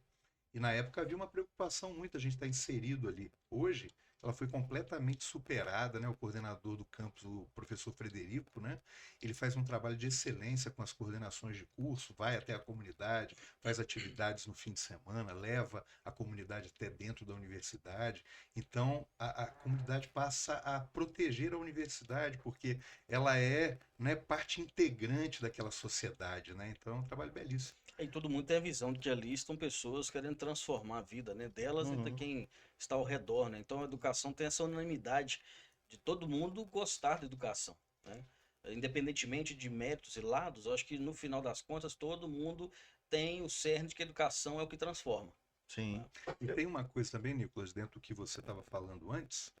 E na época havia uma preocupação muito, a gente está inserido ali. Hoje, ela foi completamente superada, né? O coordenador do campus, o professor Frederico, né? Ele faz um trabalho de excelência com as coordenações de curso, vai até a comunidade, faz atividades no fim de semana, leva a comunidade até dentro da universidade. Então, a comunidade passa a proteger a universidade, porque ela é, né, parte integrante daquela sociedade, né? Então, é um trabalho belíssimo. E todo mundo tem a visão de que ali estão pessoas querendo transformar a vida, né, delas e de Uhum. quem está ao redor, né? Então a educação tem essa unanimidade de todo mundo gostar da educação, né? Independentemente de méritos e lados, eu acho que no final das contas todo mundo tem o cerne de que a educação é o que transforma. Sim. E tem uma coisa também, Nicolas, dentro do que você estava falando antes,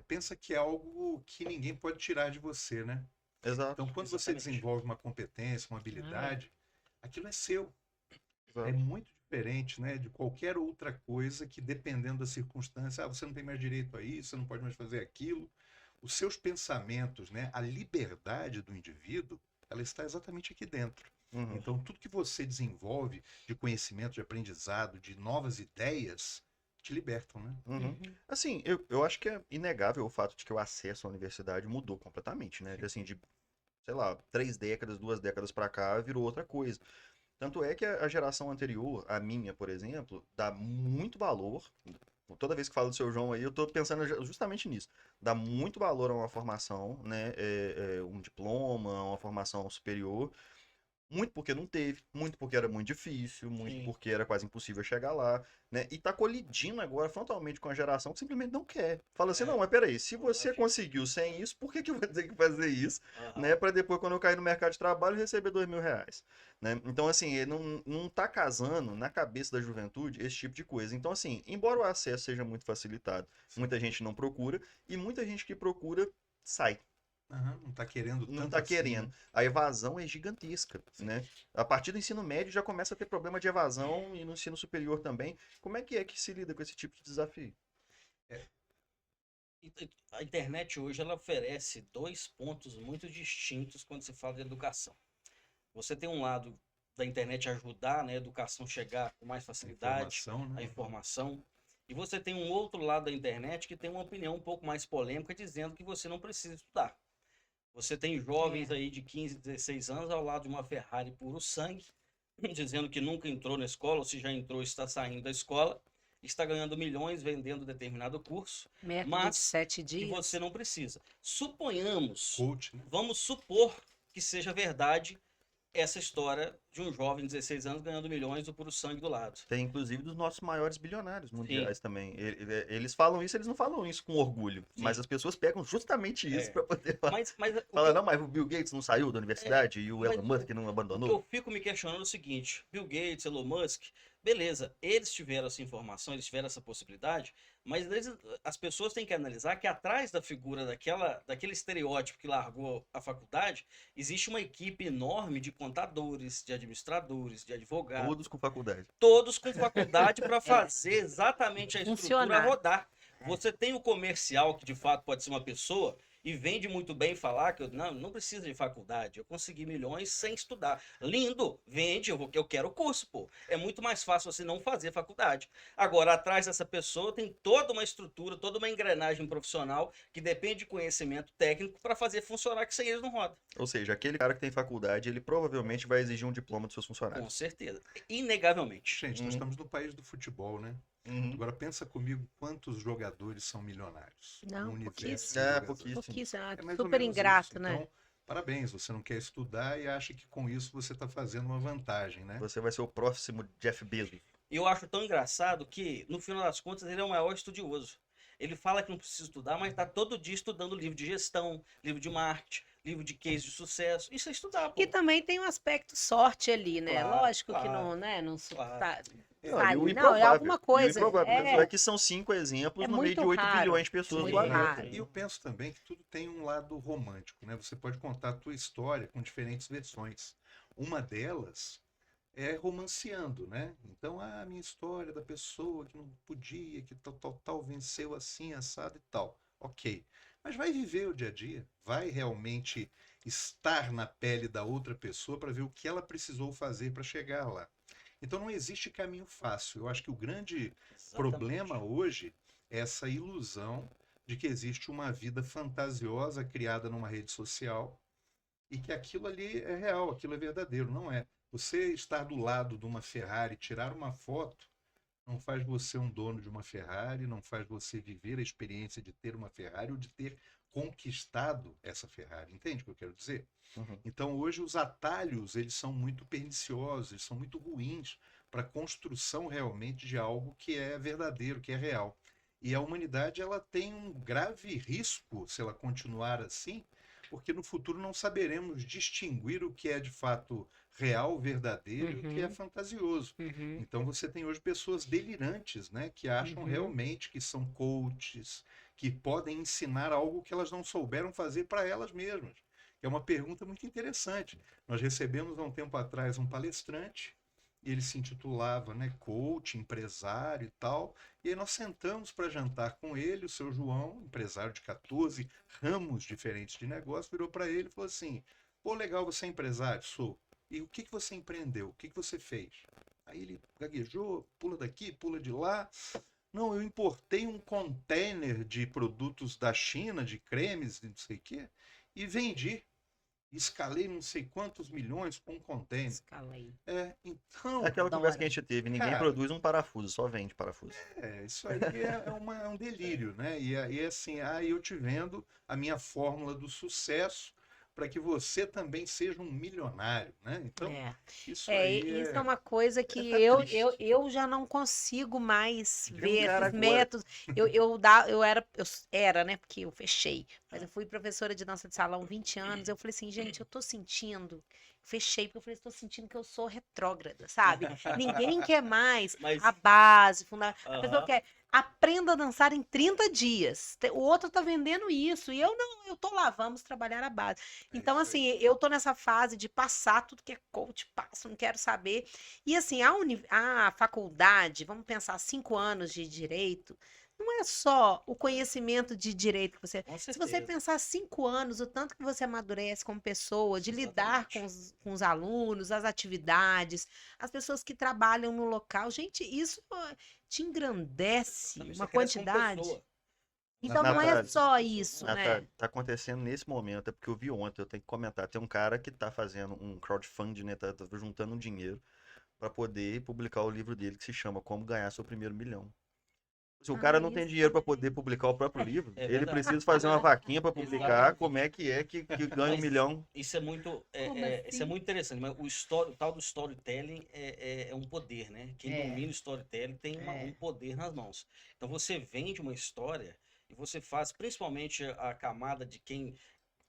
pensa que é algo que ninguém pode tirar de você, né? Exato. Então, quando você Exatamente. desenvolve uma competência, uma habilidade, aquilo é seu. É Exato. muito diferente, né, de qualquer outra coisa que, dependendo da circunstância, você não tem mais direito a isso, você não pode mais fazer aquilo. Os seus pensamentos, né, a liberdade do indivíduo, ela está exatamente aqui dentro. Uhum. Então, tudo que você desenvolve de conhecimento, de aprendizado, de novas ideias, te libertam, né? Uhum. Assim, eu acho que é inegável o fato de que o acesso à universidade mudou completamente, né? Assim, de, sei lá, 3 décadas, 2 décadas pra cá, virou outra coisa. Tanto é que a geração anterior, a minha, por exemplo, dá muito valor. Toda vez que falo do seu João aí, eu tô pensando justamente nisso. Dá muito valor a uma formação, né? Um diploma, uma formação superior. Muito porque não teve, muito porque era muito difícil, muito Sim. porque era quase impossível chegar lá, né? E tá colidindo agora frontalmente com a geração que simplesmente não quer. Fala assim, não, mas peraí, se você conseguiu sem isso, por que que eu vou ter que fazer isso, Aham. né? Pra depois, quando eu cair no mercado de trabalho, receber R$ 2.000, né? Então, assim, ele não tá casando na cabeça da juventude esse tipo de coisa. Então, assim, embora o acesso seja muito facilitado, muita gente não procura, e muita gente que procura sai. Aham, não está querendo Não tanto tá assim, querendo. né? A evasão é gigantesca, né? A partir do ensino médio já começa a ter problema de evasão e no ensino superior também. Como é que se lida com esse tipo de desafio? A internet hoje ela oferece dois pontos muito distintos quando se fala de educação. Você tem um lado da internet ajudar, né, a educação chegar com mais facilidade, Informação, a né? informação. E você tem um outro lado da internet que tem uma opinião um pouco mais polêmica, dizendo que você não precisa estudar. Você tem jovens aí de 15, 16 anos ao lado de uma Ferrari puro sangue, dizendo que nunca entrou na escola, ou se já entrou, está saindo da escola, está ganhando milhões vendendo determinado curso, Método de mas 7 que dias. você não precisa. Suponhamos, Coach, né? vamos supor que seja verdade essa história de um jovem de 16 anos ganhando milhões do puro sangue do lado. Tem inclusive dos nossos maiores bilionários mundiais também. Eles falam isso, eles não falam isso com orgulho, mas as pessoas pegam justamente isso É. para poder falar. Mas o Fala, que não, mas o Bill Gates não saiu da universidade e o mas Elon Musk não o que abandonou. eu fico me questionando é o seguinte: Bill Gates, Elon Musk, beleza, eles tiveram essa informação, eles tiveram essa possibilidade, mas as pessoas têm que analisar que atrás da figura daquele estereótipo que largou a faculdade, existe uma equipe enorme de contadores, de administradores, de advogados, Todos com faculdade. todos com faculdade para fazer exatamente a estrutura Funcionar. rodar. Você tem o comercial, que de fato pode ser uma pessoa, e vende muito bem falar que eu não precisa de faculdade, eu consegui milhões sem estudar. Lindo, vende, eu quero o curso, pô. É muito mais fácil você não fazer faculdade. Agora, atrás dessa pessoa tem toda uma estrutura, toda uma engrenagem profissional que depende de conhecimento técnico para fazer funcionar, que sem eles não roda. Ou seja, aquele cara que tem faculdade, ele provavelmente vai exigir um diploma dos seus Com funcionários. certeza. Inegavelmente. Gente, nós estamos no país do futebol, né? Uhum. Agora pensa comigo quantos jogadores são milionários. Não, No universo pouquíssimo. de É, jogadores. pouquíssimo. Pouquíssimo, É mais ou super menos ingrato, isso. né? Então, parabéns, você não quer estudar e acha que com isso você está fazendo uma vantagem, né? Você vai ser o próximo Jeff Bezos. E eu acho tão engraçado que, no final das contas, ele é o maior estudioso. Ele fala que não precisa estudar, mas está todo dia estudando livro de gestão, livro de marketing, livro de case de sucesso. Isso é estudar, E pô. também tem um aspecto sorte ali, né? Claro, Lógico que claro, não, né? Não claro. tá, Não, e o ali, não, é improvável. alguma E o coisa. improvável. Tanto é É, que são 5 exemplos é no meio de muito 8 raro. bilhões de pessoas do Muito Sim. planeta. raro. E eu penso também que tudo tem um lado romântico, né? Você pode contar a tua história com diferentes versões. Uma delas é romanceando, né? Então, a minha história da pessoa que não podia, que tal, venceu assim, assado e tal. Ok. Mas vai viver o dia a dia, vai realmente estar na pele da outra pessoa para ver o que ela precisou fazer para chegar lá. Então, não existe caminho fácil. Eu acho que o grande Exatamente. problema hoje é essa ilusão de que existe uma vida fantasiosa criada numa rede social e que aquilo ali é real, aquilo é verdadeiro. Não é. Você estar do lado de uma Ferrari, tirar uma foto, não faz você um dono de uma Ferrari, não faz você viver a experiência de ter uma Ferrari ou de ter conquistado essa Ferrari. Entende o que eu quero dizer? Uhum. Então, hoje, os atalhos, eles são muito perniciosos, eles são muito ruins para a construção realmente de algo que é verdadeiro, que é real. E a humanidade, ela tem um grave risco, se ela continuar assim, porque no futuro não saberemos distinguir o que é de fato real, verdadeiro e o que é Uhum, fantasioso. uhum, Então você tem hoje pessoas delirantes, né, que acham uhum. realmente que são coaches, que podem ensinar algo que elas não souberam fazer para elas mesmas. É uma pergunta muito interessante. Nós recebemos há um tempo atrás um palestrante, e ele se intitulava, né, coach, empresário e tal, e aí nós sentamos para jantar com ele, o seu João, empresário de 14 ramos diferentes de negócio, virou para ele e falou assim: pô, legal, você é empresário? Sou. E o que você empreendeu? O que você fez? Aí ele gaguejou, pula daqui, pula de lá. Não, eu importei um container de produtos da China, de cremes, de não sei o quê, e vendi. Escalei não sei quantos milhões com um container. Escala aí. É, É então, aquela conversa que a Adoro. gente teve, ninguém cara, produz um parafuso, só vende parafuso. isso aí é um delírio, né? E assim, eu te vendo a minha fórmula do sucesso para que você também seja um milionário, né? Então, É. isso É, aí isso é uma coisa que tá triste. eu já não consigo mais Tem um ver cara esses agora. métodos. Eu era, né? Porque eu fechei. Mas eu fui professora de dança de salão 20 anos. Eu falei assim, gente, eu tô sentindo. Fechei, porque eu falei, estou sentindo que eu sou retrógrada, sabe? Ninguém quer mais a Mas, base, a pessoa aham, quer aprenda a dançar em 30 dias. O outro tá vendendo isso. E eu não, eu tô lá, vamos trabalhar a base. É Então, isso aí. assim, eu tô nessa fase de passar tudo que é coach, passo, não quero saber. E, assim, a faculdade, vamos pensar, 5 anos de direito, não é só o conhecimento de direito que você. com Se você certeza. pensar 5 anos, o tanto que você amadurece como pessoa, de lidar Exatamente. com os alunos, as atividades, as pessoas que trabalham no local, gente, isso te engrandece Exatamente. uma Você cresce como quantidade. pessoa. Você Então, não é Natália, cresce como só pessoa, isso, né? né? Natália, tá acontecendo nesse momento, é porque eu vi ontem, eu tenho que comentar. Tem um cara que tá fazendo um crowdfunding, né? Tá juntando um dinheiro para poder publicar o livro dele que se chama Como Ganhar Seu Primeiro Milhão. Se o cara Ah, não tem isso dinheiro para poder também. publicar o próprio livro, É ele verdade. precisa fazer uma vaquinha para publicar. Exatamente. Como é que ganha um Mas milhão? isso é muito, Como isso é assim? muito interessante. Mas o tal do storytelling é um poder, né? Quem É, domina o storytelling tem um é. poder nas mãos. Então você vende uma história e você faz, principalmente a camada de quem.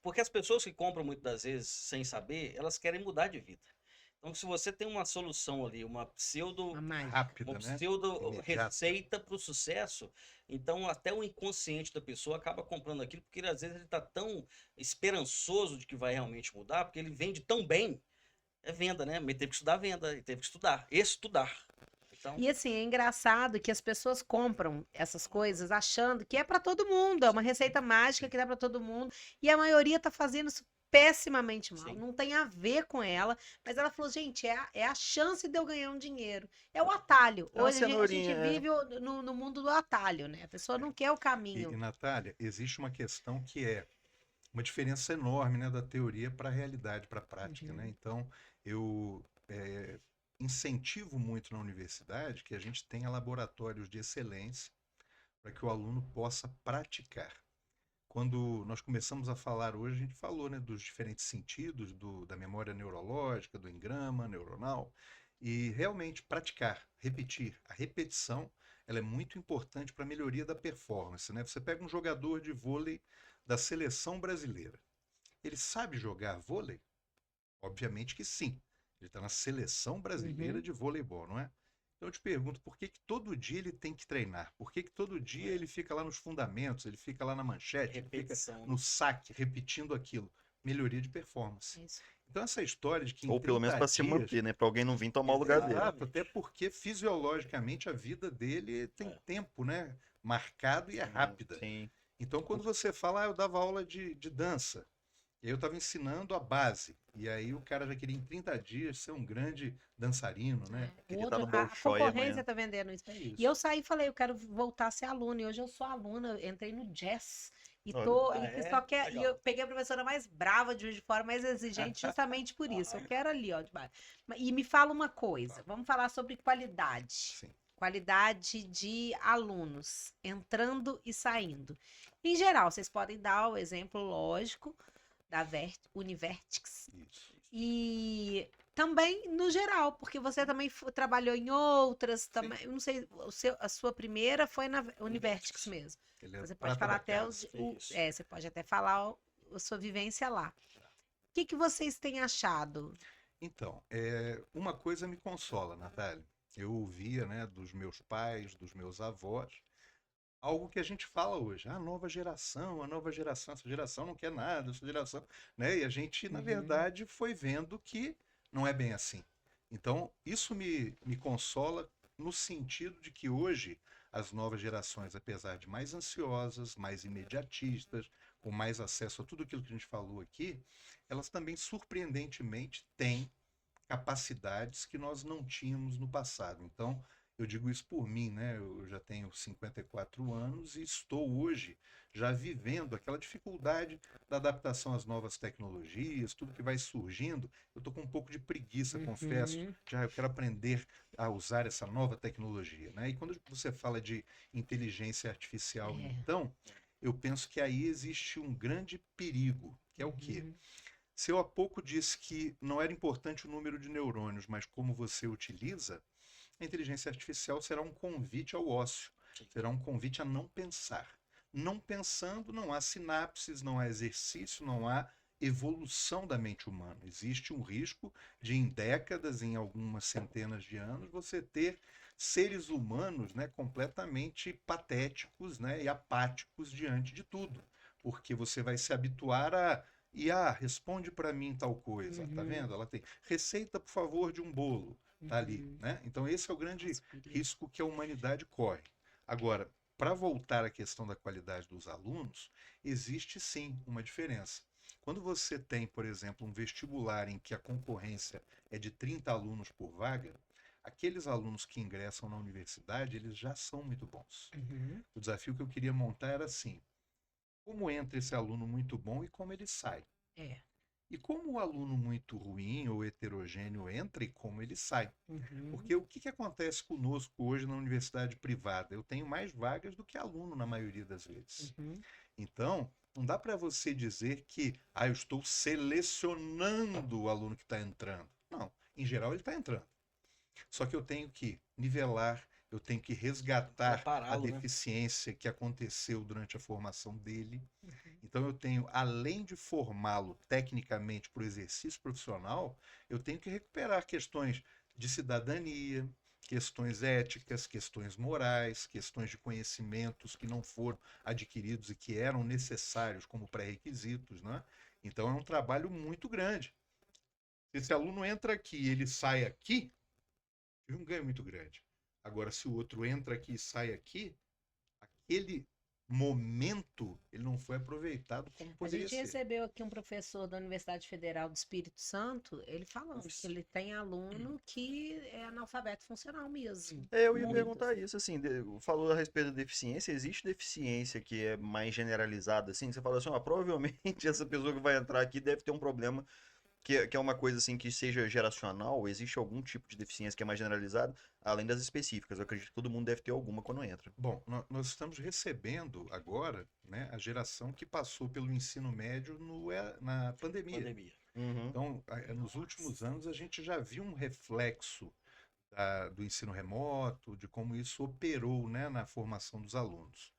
Porque as pessoas que compram muitas das vezes sem saber, elas querem mudar de vida. Então, se você tem uma solução ali, Uma uma Rápida, né? pseudo Imediata. receita para o sucesso, então até o inconsciente da pessoa acaba comprando aquilo, porque às vezes ele está tão esperançoso de que vai realmente mudar, porque ele vende tão bem, é venda, né? Mas ele teve que estudar venda, ele teve que estudar, estudar. Então, E assim, é engraçado que as pessoas compram essas coisas achando que é para todo mundo, é uma receita mágica que dá para todo mundo, e a maioria tá fazendo isso pessimamente mal. sim, Não tem a ver com ela, mas ela falou, gente, é a chance de eu ganhar um dinheiro. É o atalho. É uma Hoje a gente cenourinha, vive no mundo do atalho, né? A pessoa não quer o E, caminho. Natália, existe uma questão que é uma diferença enorme, né, da teoria para a realidade, para a prática, né? Uhum. Então, eu incentivo muito na universidade que a gente tenha laboratórios de excelência para que o aluno possa praticar. Quando nós começamos a falar hoje, a gente falou, né, dos diferentes sentidos da memória neurológica, do engrama neuronal, e realmente praticar, repetir. A repetição, ela é muito importante para a melhoria da performance, né? Você pega um jogador de vôlei da seleção brasileira. ele sabe jogar vôlei? Obviamente que sim. Ele está na seleção brasileira Uhum. de voleibol, não é? Então eu te pergunto, por que que todo dia ele tem que treinar? Por que que todo dia ele fica lá nos fundamentos, ele fica lá na manchete, ele fica Repetição, no né? saque, repetindo aquilo? Melhoria de performance. É isso. Então essa história de que em Ou pelo menos 30 para se dias, manter, né? Para alguém não vir tomar o lugar dele. exato, até porque fisiologicamente a vida dele tem É. tempo, né? Marcado e é rápida. Sim. Então quando você fala, eu dava aula de dança, e aí eu estava ensinando a base. E aí o cara já queria em 30 dias ser um grande dançarino, né? O Queria estar outro, no a Bolshoi concorrência amanhã. tá vendendo isso. É E eu isso. saí e falei, eu quero voltar a ser aluna. E hoje eu sou aluna, eu entrei no jazz. E Olha. tô, Ah, e só é? que e eu Legal. peguei a professora mais brava de Juiz de Fora, mais exigente, justamente por isso. Eu quero ali, ó, de baixo. E me fala uma coisa, vamos falar sobre qualidade. Sim. Qualidade de alunos entrando e saindo. Em geral, vocês podem dar o exemplo lógico da Univertix. Isso. E também no geral, porque você também trabalhou em outras, também, eu não sei, a sua primeira foi na Univertix mesmo. Ele é Você pode prata falar da até casa. Isso. você pode até falar a sua vivência lá. O que que vocês têm achado? Então, uma coisa me consola, Natália. Eu ouvia, né, dos meus pais, dos meus avós, algo que a gente fala hoje. A nova geração, essa geração não quer nada, essa geração, né? E a gente, na Uhum, verdade, foi vendo que não é bem assim. Então, isso me consola no sentido de que hoje as novas gerações, apesar de mais ansiosas, mais imediatistas, com mais acesso a tudo aquilo que a gente falou aqui, elas também surpreendentemente têm capacidades que nós não tínhamos no passado. Então, eu digo isso por mim, né? Eu já tenho 54 anos e estou hoje já vivendo aquela dificuldade da adaptação às novas tecnologias, tudo que vai surgindo. Eu estou com um pouco de preguiça, confesso. uhum, Já eu quero aprender a usar essa nova tecnologia, né? E quando você fala de inteligência artificial, é, então, eu penso que aí existe um grande perigo, que é o quê? uhum, Se eu há pouco disse que não era importante o número de neurônios, mas como você utiliza, a inteligência artificial será um convite ao ócio, Sim. será um convite a não pensar. Não pensando, não há sinapses, não há exercício, não há evolução da mente humana. Existe um risco de, em décadas, em algumas centenas de anos, você ter seres humanos, né, completamente patéticos, né, e apáticos diante de tudo. Porque você vai se habituar a responde para mim tal coisa, tá uhum, vendo? Ela tem receita, por favor, de um bolo, tá ali, uhum. né? Então esse é o grande Nossa, perigo. risco que a humanidade corre. Agora, para voltar à questão da qualidade dos alunos, existe sim uma diferença. Quando você tem, por exemplo, um vestibular em que a concorrência é de 30 alunos por vaga, aqueles alunos que ingressam na universidade, eles já são muito bons. Uhum, O desafio que eu queria montar era assim: como entra esse aluno muito bom e como ele sai? é, E como o aluno muito ruim ou heterogêneo entra e como ele sai? uhum, Porque o que acontece conosco hoje na universidade privada? Eu tenho mais vagas do que aluno na maioria das vezes. uhum, Então, não dá para você dizer que eu estou selecionando o aluno que está entrando. Não, em geral ele está entrando. Só que eu tenho que nivelar, eu tenho que resgatar a Prepará-lo, né? deficiência que aconteceu durante a formação dele. uhum. Então eu tenho, além de formá-lo tecnicamente para o exercício profissional, eu tenho que recuperar questões de cidadania, questões éticas, questões morais, questões de conhecimentos que não foram adquiridos e que eram necessários como pré-requisitos, né? Então é um trabalho muito grande. Se esse aluno entra aqui e ele sai aqui, tive um ganho muito grande. Agora, se o outro entra aqui e sai aqui, aquele momento ele não foi aproveitado como A poderia gente ser. recebeu aqui um professor da Universidade Federal do Espírito Santo, ele falando que ele tem aluno que é analfabeto funcional mesmo. Eu ia Muitos. perguntar isso, assim, falou a respeito da deficiência, existe deficiência que é mais generalizada, assim? Você falou assim, ó, provavelmente essa pessoa que vai entrar aqui deve ter um problema que é uma coisa, assim, que seja geracional, existe algum tipo de deficiência que é mais generalizada, além das específicas, eu acredito que todo mundo deve ter alguma quando entra. Bom, nós estamos recebendo agora, né, a geração que passou pelo ensino médio na pandemia. Pandemia. Uhum. Então, nos últimos anos, a gente já viu um reflexo do ensino remoto, de como isso operou, né, na formação dos alunos.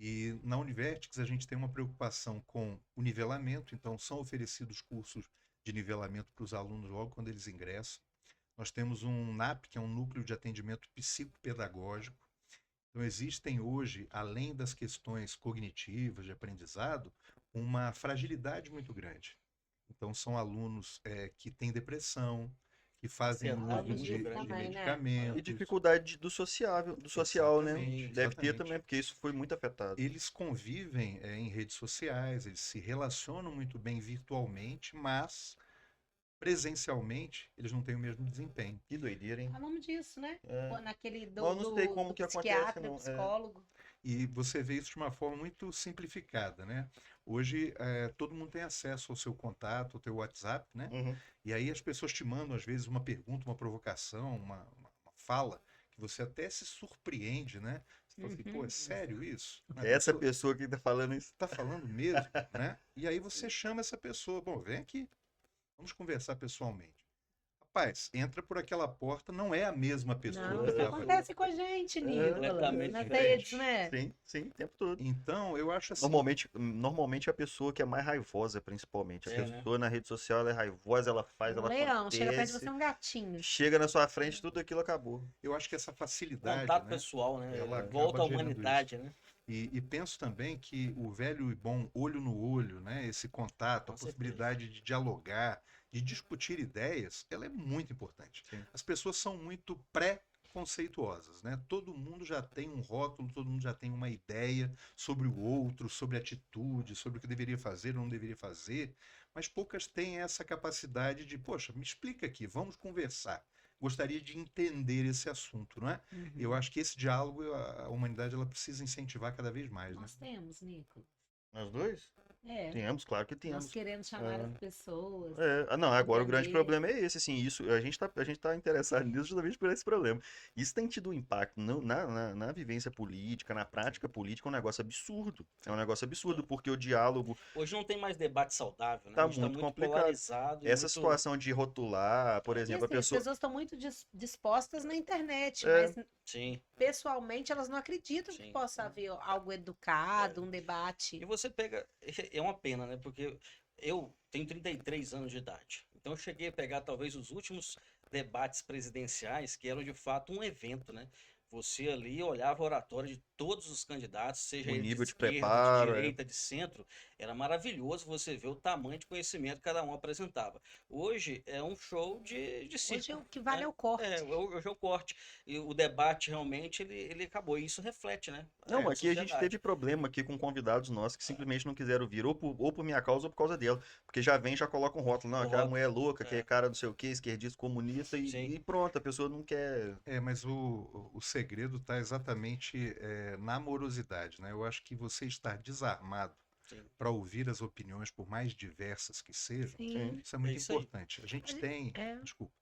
E na Univertix a gente tem uma preocupação com o nivelamento, então são oferecidos cursos de nivelamento para os alunos logo quando eles ingressam. Nós temos um NAP, que é um núcleo de atendimento psicopedagógico. Então existem hoje, além das questões cognitivas de aprendizado, uma fragilidade muito grande. Então são alunos que têm depressão, que fazem Ansiedade uso muito de também, né? E medicamentos. dificuldade do social, né? Exatamente, Deve ter exatamente. também, porque isso foi muito afetado. Eles convivem em redes sociais, eles se relacionam muito bem virtualmente, mas presencialmente eles não têm o mesmo desempenho. Que doideira, hein? Falamos disso, né? É. Naquele Mas eu não sei como do que acontece, psiquiatra, não. É. psicólogo. E você vê isso de uma forma muito simplificada, né? Hoje todo mundo tem acesso ao seu contato, ao teu WhatsApp, né? Uhum. E aí as pessoas te mandam às vezes uma pergunta, uma provocação, uma fala que você até se surpreende, né? Você fala assim, pô, é sério isso? A É essa pessoa pessoa que tá falando isso. tá falando mesmo, né? E aí você chama essa pessoa, bom, vem aqui, vamos conversar pessoalmente. Rapaz, entra por aquela porta, não é a mesma pessoa Não, que isso estava. acontece com a gente, Nicolas. Completamente Nas diferente. redes, né? Sim, o tempo todo. Então, eu acho assim, Normalmente a pessoa que é mais raivosa, principalmente. A É, né? pessoa na rede social ela é raivosa, ela faz, Um ela leão, chega perto de acontece, você um gatinho. chega na sua frente, tudo aquilo acabou. eu acho que essa facilidade, Contato né? pessoal, né? Ela acaba Volta à gerando humanidade, né? E penso também que o velho e bom olho no olho, né? Esse contato, Com a possibilidade de dialogar, de discutir ideias, ela é muito importante. Sim. As pessoas são muito pré-conceituosas, né? Todo mundo já tem um rótulo, todo mundo já tem uma ideia sobre o outro, sobre atitude, sobre o que deveria fazer ou não deveria fazer, mas poucas têm essa capacidade de, poxa, me explica aqui, vamos conversar. Gostaria de entender esse assunto, não é? Eu acho que esse diálogo a humanidade ela precisa incentivar cada vez mais, né? Nós temos, Nico. Nós dois? É. Temos, claro que Nós temos. queremos chamar É. as pessoas. Não, agora o grande Entender. problema é esse, assim, isso, a gente tá interessado nisso justamente por esse problema. Isso tem tido um impacto na vivência política, na prática política, é um negócio absurdo. É um negócio absurdo, porque o diálogo Hoje não tem mais debate saudável, né? tá Hoje muito complicado. polarizado. Essa muito... situação de rotular, por E exemplo, a assim, as pessoa... pessoas estão muito dispostas na internet, É. mas Sim. pessoalmente elas não acreditam que Sim. possa haver algo educado, um debate. E você pega. É uma pena, né? Porque eu tenho 33 anos de idade. Então eu cheguei a pegar talvez os últimos debates presidenciais, que eram de fato um evento, né? Você ali olhava a oratória de todos os candidatos, seja O ele nível de esquerda, preparo, de direita, de centro, era maravilhoso você ver o tamanho de conhecimento que cada um apresentava. Hoje é um show de circo. Hoje o que vale é o corte. Hoje é o corte. E o debate realmente ele acabou. E isso reflete, né? Não, a aqui a gente sociedade. teve problema aqui com convidados nossos que simplesmente não quiseram vir, ou por minha causa ou por causa dela. Porque já vem, já coloca um rótulo, não, O aquela rótulo, mulher louca, que é. é cara não sei o quê, esquerdista, comunista, Sim. e pronto, a pessoa não quer. Mas o segredo está exatamente na amorosidade, né? Eu acho que você estar desarmado Sim. para ouvir as opiniões, por mais diversas que sejam, Sim. isso é muito isso aí. importante. A gente Mas, tem, é. desculpa,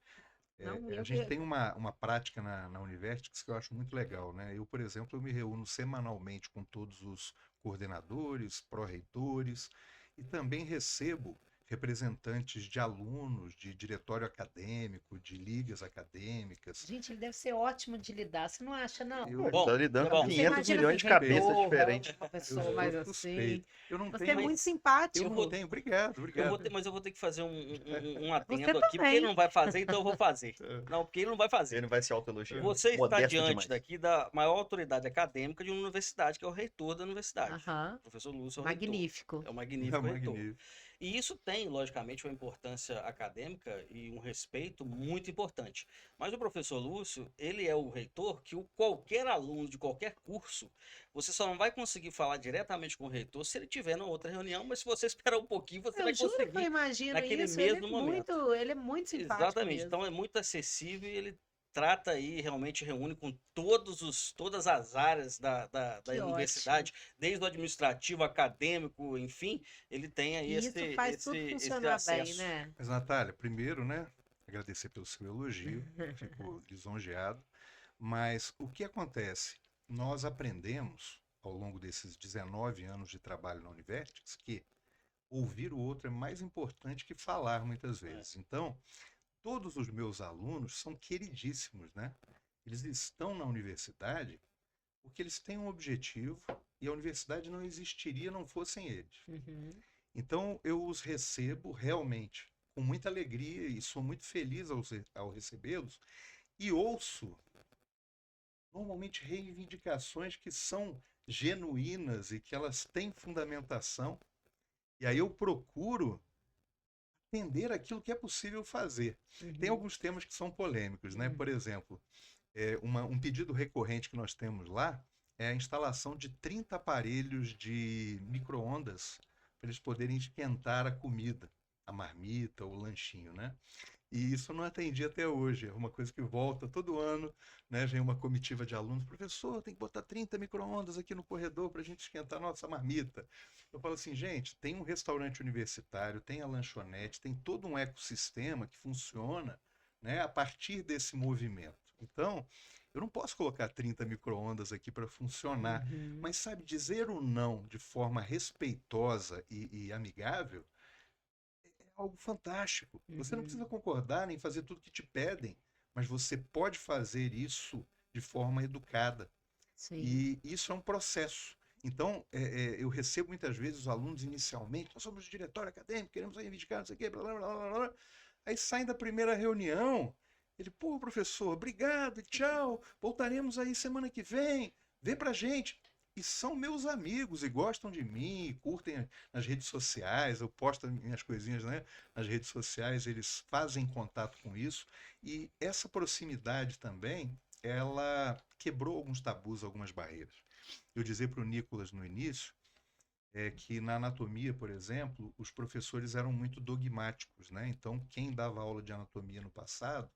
Não, a eu gente que- tem uma prática na Univertix que eu acho muito legal, né? Eu, por exemplo, eu me reúno semanalmente com todos os coordenadores, pró-reitores e também recebo representantes de alunos, de diretório acadêmico, de ligas acadêmicas. Gente, ele deve ser ótimo de lidar, você não acha, não? Eu- Bom, Tá lidando é com bom. Você 500 imagina milhões um de cabeças reitor, diferentes. Uma Eu pessoa sou mais assim. suspeito. Eu não Você é tenho, muito simpático. eu não tenho. Obrigado, obrigado. Mas eu vou ter que fazer um adendo Você aqui, porque também. ele não vai fazer, então eu vou fazer. Não, porque ele não vai fazer. Ele não vai se autoelogiar. Você está Modesto diante demais. daqui da maior autoridade acadêmica de uma universidade, que é o reitor da universidade. Aham. O professor Lúcio é o reitor. Magnífico. É o É magnífico reitor. magnífico. E isso tem, logicamente, uma importância acadêmica e um respeito muito importante. Mas o professor Lúcio, ele é o reitor que qualquer aluno de qualquer curso, você só não vai conseguir falar diretamente com o reitor se ele tiver na outra reunião, mas se você esperar um pouquinho, você vai Eu juro que eu conseguir. imagino naquele isso. mesmo momento. Ele é muito simpático Exatamente. mesmo. Então é muito acessível e ele trata aí, realmente reúne com todas as áreas da Que universidade, desde o administrativo, acadêmico, enfim, ele tem aí E isso faz tudo funcionar bem, acesso. né? Mas, Natália, primeiro, né, agradecer pelo seu elogio, fico lisonjeado. Mas o que acontece? Nós aprendemos, ao longo desses 19 anos de trabalho na Univertix, que ouvir o outro é mais importante que falar muitas vezes. Então, todos os meus alunos são queridíssimos, né? Eles estão na universidade porque eles têm um objetivo e a universidade não existiria não fossem eles. Uhum. Então, eu os recebo realmente com muita alegria e sou muito feliz ao recebê-los e ouço normalmente reivindicações que são genuínas e que elas têm fundamentação. E aí eu procuro entender aquilo que é possível fazer. Tem Uhum. alguns temas que são polêmicos, né? Uhum. Por exemplo, um pedido recorrente que nós temos lá é a instalação de 30 aparelhos de micro-ondas para eles poderem esquentar a comida, a marmita, o lanchinho, né? E isso eu não atendi até hoje. É uma coisa que volta todo ano, né? Vem uma comitiva de alunos, professor, tem que botar 30 micro-ondas aqui no corredor para a gente esquentar a nossa marmita. Eu falo assim, gente, tem um restaurante universitário, tem a lanchonete, tem todo um ecossistema que funciona, né, a partir desse movimento. Então, eu não posso colocar 30 micro-ondas aqui para funcionar, Uhum. mas sabe, dizer o não de forma respeitosa e amigável algo fantástico. Você não precisa Uhum. concordar nem fazer tudo que te pedem, mas você pode fazer isso de forma educada. Sim. E isso é um processo. Então, eu recebo muitas vezes os alunos inicialmente, nós somos diretório acadêmico, queremos reivindicar, não sei o quê, blá, blá, blá, blá, blá. Aí saem da primeira reunião, ele, pô, professor, obrigado, tchau, voltaremos aí semana que vem pra gente. E são meus amigos e gostam de mim, e curtem nas redes sociais, eu posto minhas coisinhas, né, nas redes sociais, eles fazem contato com isso. E essa proximidade também, ela quebrou alguns tabus, algumas barreiras. Eu dizia para o Nicolas no início que na anatomia, por exemplo, os professores eram muito dogmáticos, né? Então, quem dava aula de anatomia no passado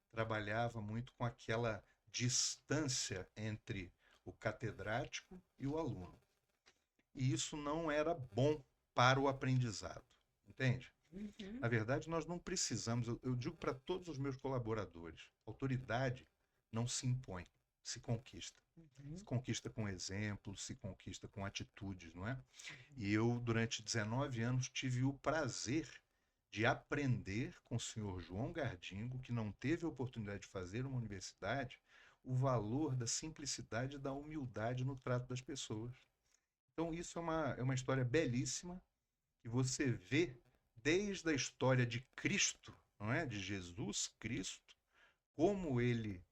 trabalhava muito com aquela distância entre o catedrático e o aluno. E isso não era bom para o aprendizado, entende? Uhum. Na verdade, nós não precisamos, eu digo para todos os meus colaboradores, autoridade não se impõe, se conquista. Uhum. Se conquista com exemplos, se conquista com atitudes, não é? E eu, durante 19 anos, tive o prazer de aprender com o senhor João Gardingo, que não teve a oportunidade de fazer uma universidade, o valor da simplicidade e da humildade no trato das pessoas. Então, isso é uma história belíssima que você vê desde a história de Cristo, não é? De Jesus Cristo, como ele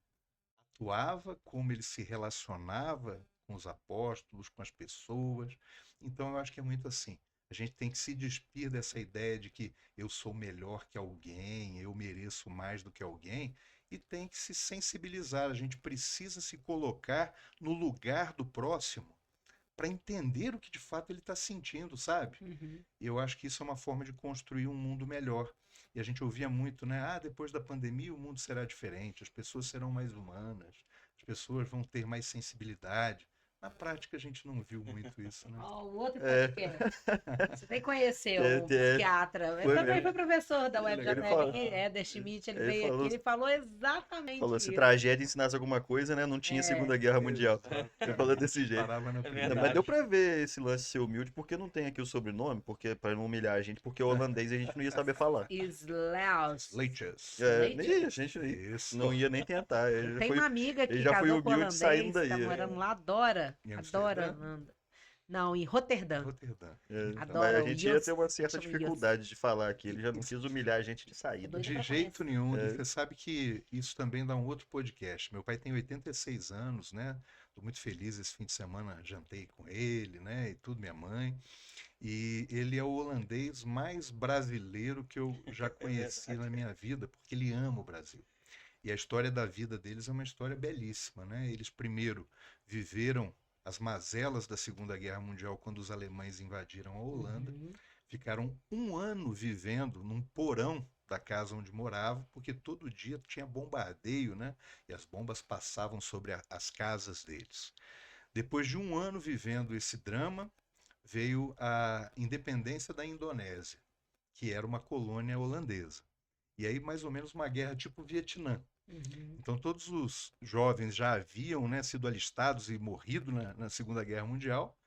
atuava, como ele se relacionava com os apóstolos, com as pessoas. Então, eu acho que é muito assim. A gente tem que se despir dessa ideia de que eu sou melhor que alguém, eu mereço mais do que alguém, e tem que se sensibilizar. A gente precisa se colocar no lugar do próximo para entender o que de fato ele está sentindo, sabe? Uhum. E eu acho que isso é uma forma de construir um mundo melhor. E a gente ouvia muito, né? Ah, depois da pandemia o mundo será diferente, as pessoas serão mais humanas, as pessoas vão ter mais sensibilidade. Na prática a gente não viu muito isso, né? Ó, o outro É, podcast. Você tem que conhecer é, o é, psiquiatra. Ele foi também mesmo. foi professor da Ele UFJF falou- aqui, Éder Schmidt, ele Ele veio aqui, falou, ele falou exatamente falou, se isso. tragédia ensinasse alguma coisa, né? Não tinha É. Segunda Guerra Mundial. Ele falou desse jeito. Parava na É primeira. Mas verdade. deu pra ver esse lance ser humilde, porque não tem aqui o sobrenome, porque para não humilhar a gente, porque o holandês a gente não ia saber falar. Slaus. Leites. É, Leite? nem a gente Isso. não ia nem tentar. Ele já Tem foi, uma amiga ele que já foi casou com humilde saindo holandês, tá daí. morando lá, adora. Em Adora Amsterdã? Holanda. Não, em Roterdã. Roterdã. É, mas Adora a o gente ia Jos. ter uma certa Chama Jos. dificuldade de falar aqui. Ele já não quis humilhar a gente de saída. Doida De pra jeito conhecer. nenhum. É. Você sabe que isso também dá um outro podcast. Meu pai tem 86 anos, né? Estou muito feliz esse fim de semana, jantei com ele, né? E tudo, minha mãe. E ele é o holandês mais brasileiro que eu já conheci na minha vida, porque ele ama o Brasil. E a história da vida deles é uma história belíssima, né? Eles primeiro viveram as mazelas da Segunda Guerra Mundial quando os alemães invadiram a Holanda. Uhum. Ficaram um ano vivendo num porão da casa onde moravam, porque todo dia tinha bombardeio, né? E as bombas passavam sobre as casas deles. Depois de um ano vivendo esse drama, veio a independência da Indonésia, que era uma colônia holandesa. E aí, mais ou menos, uma guerra tipo Vietnã. Uhum. Então, todos os jovens já haviam, né, sido alistados e morrido na Segunda Guerra Mundial,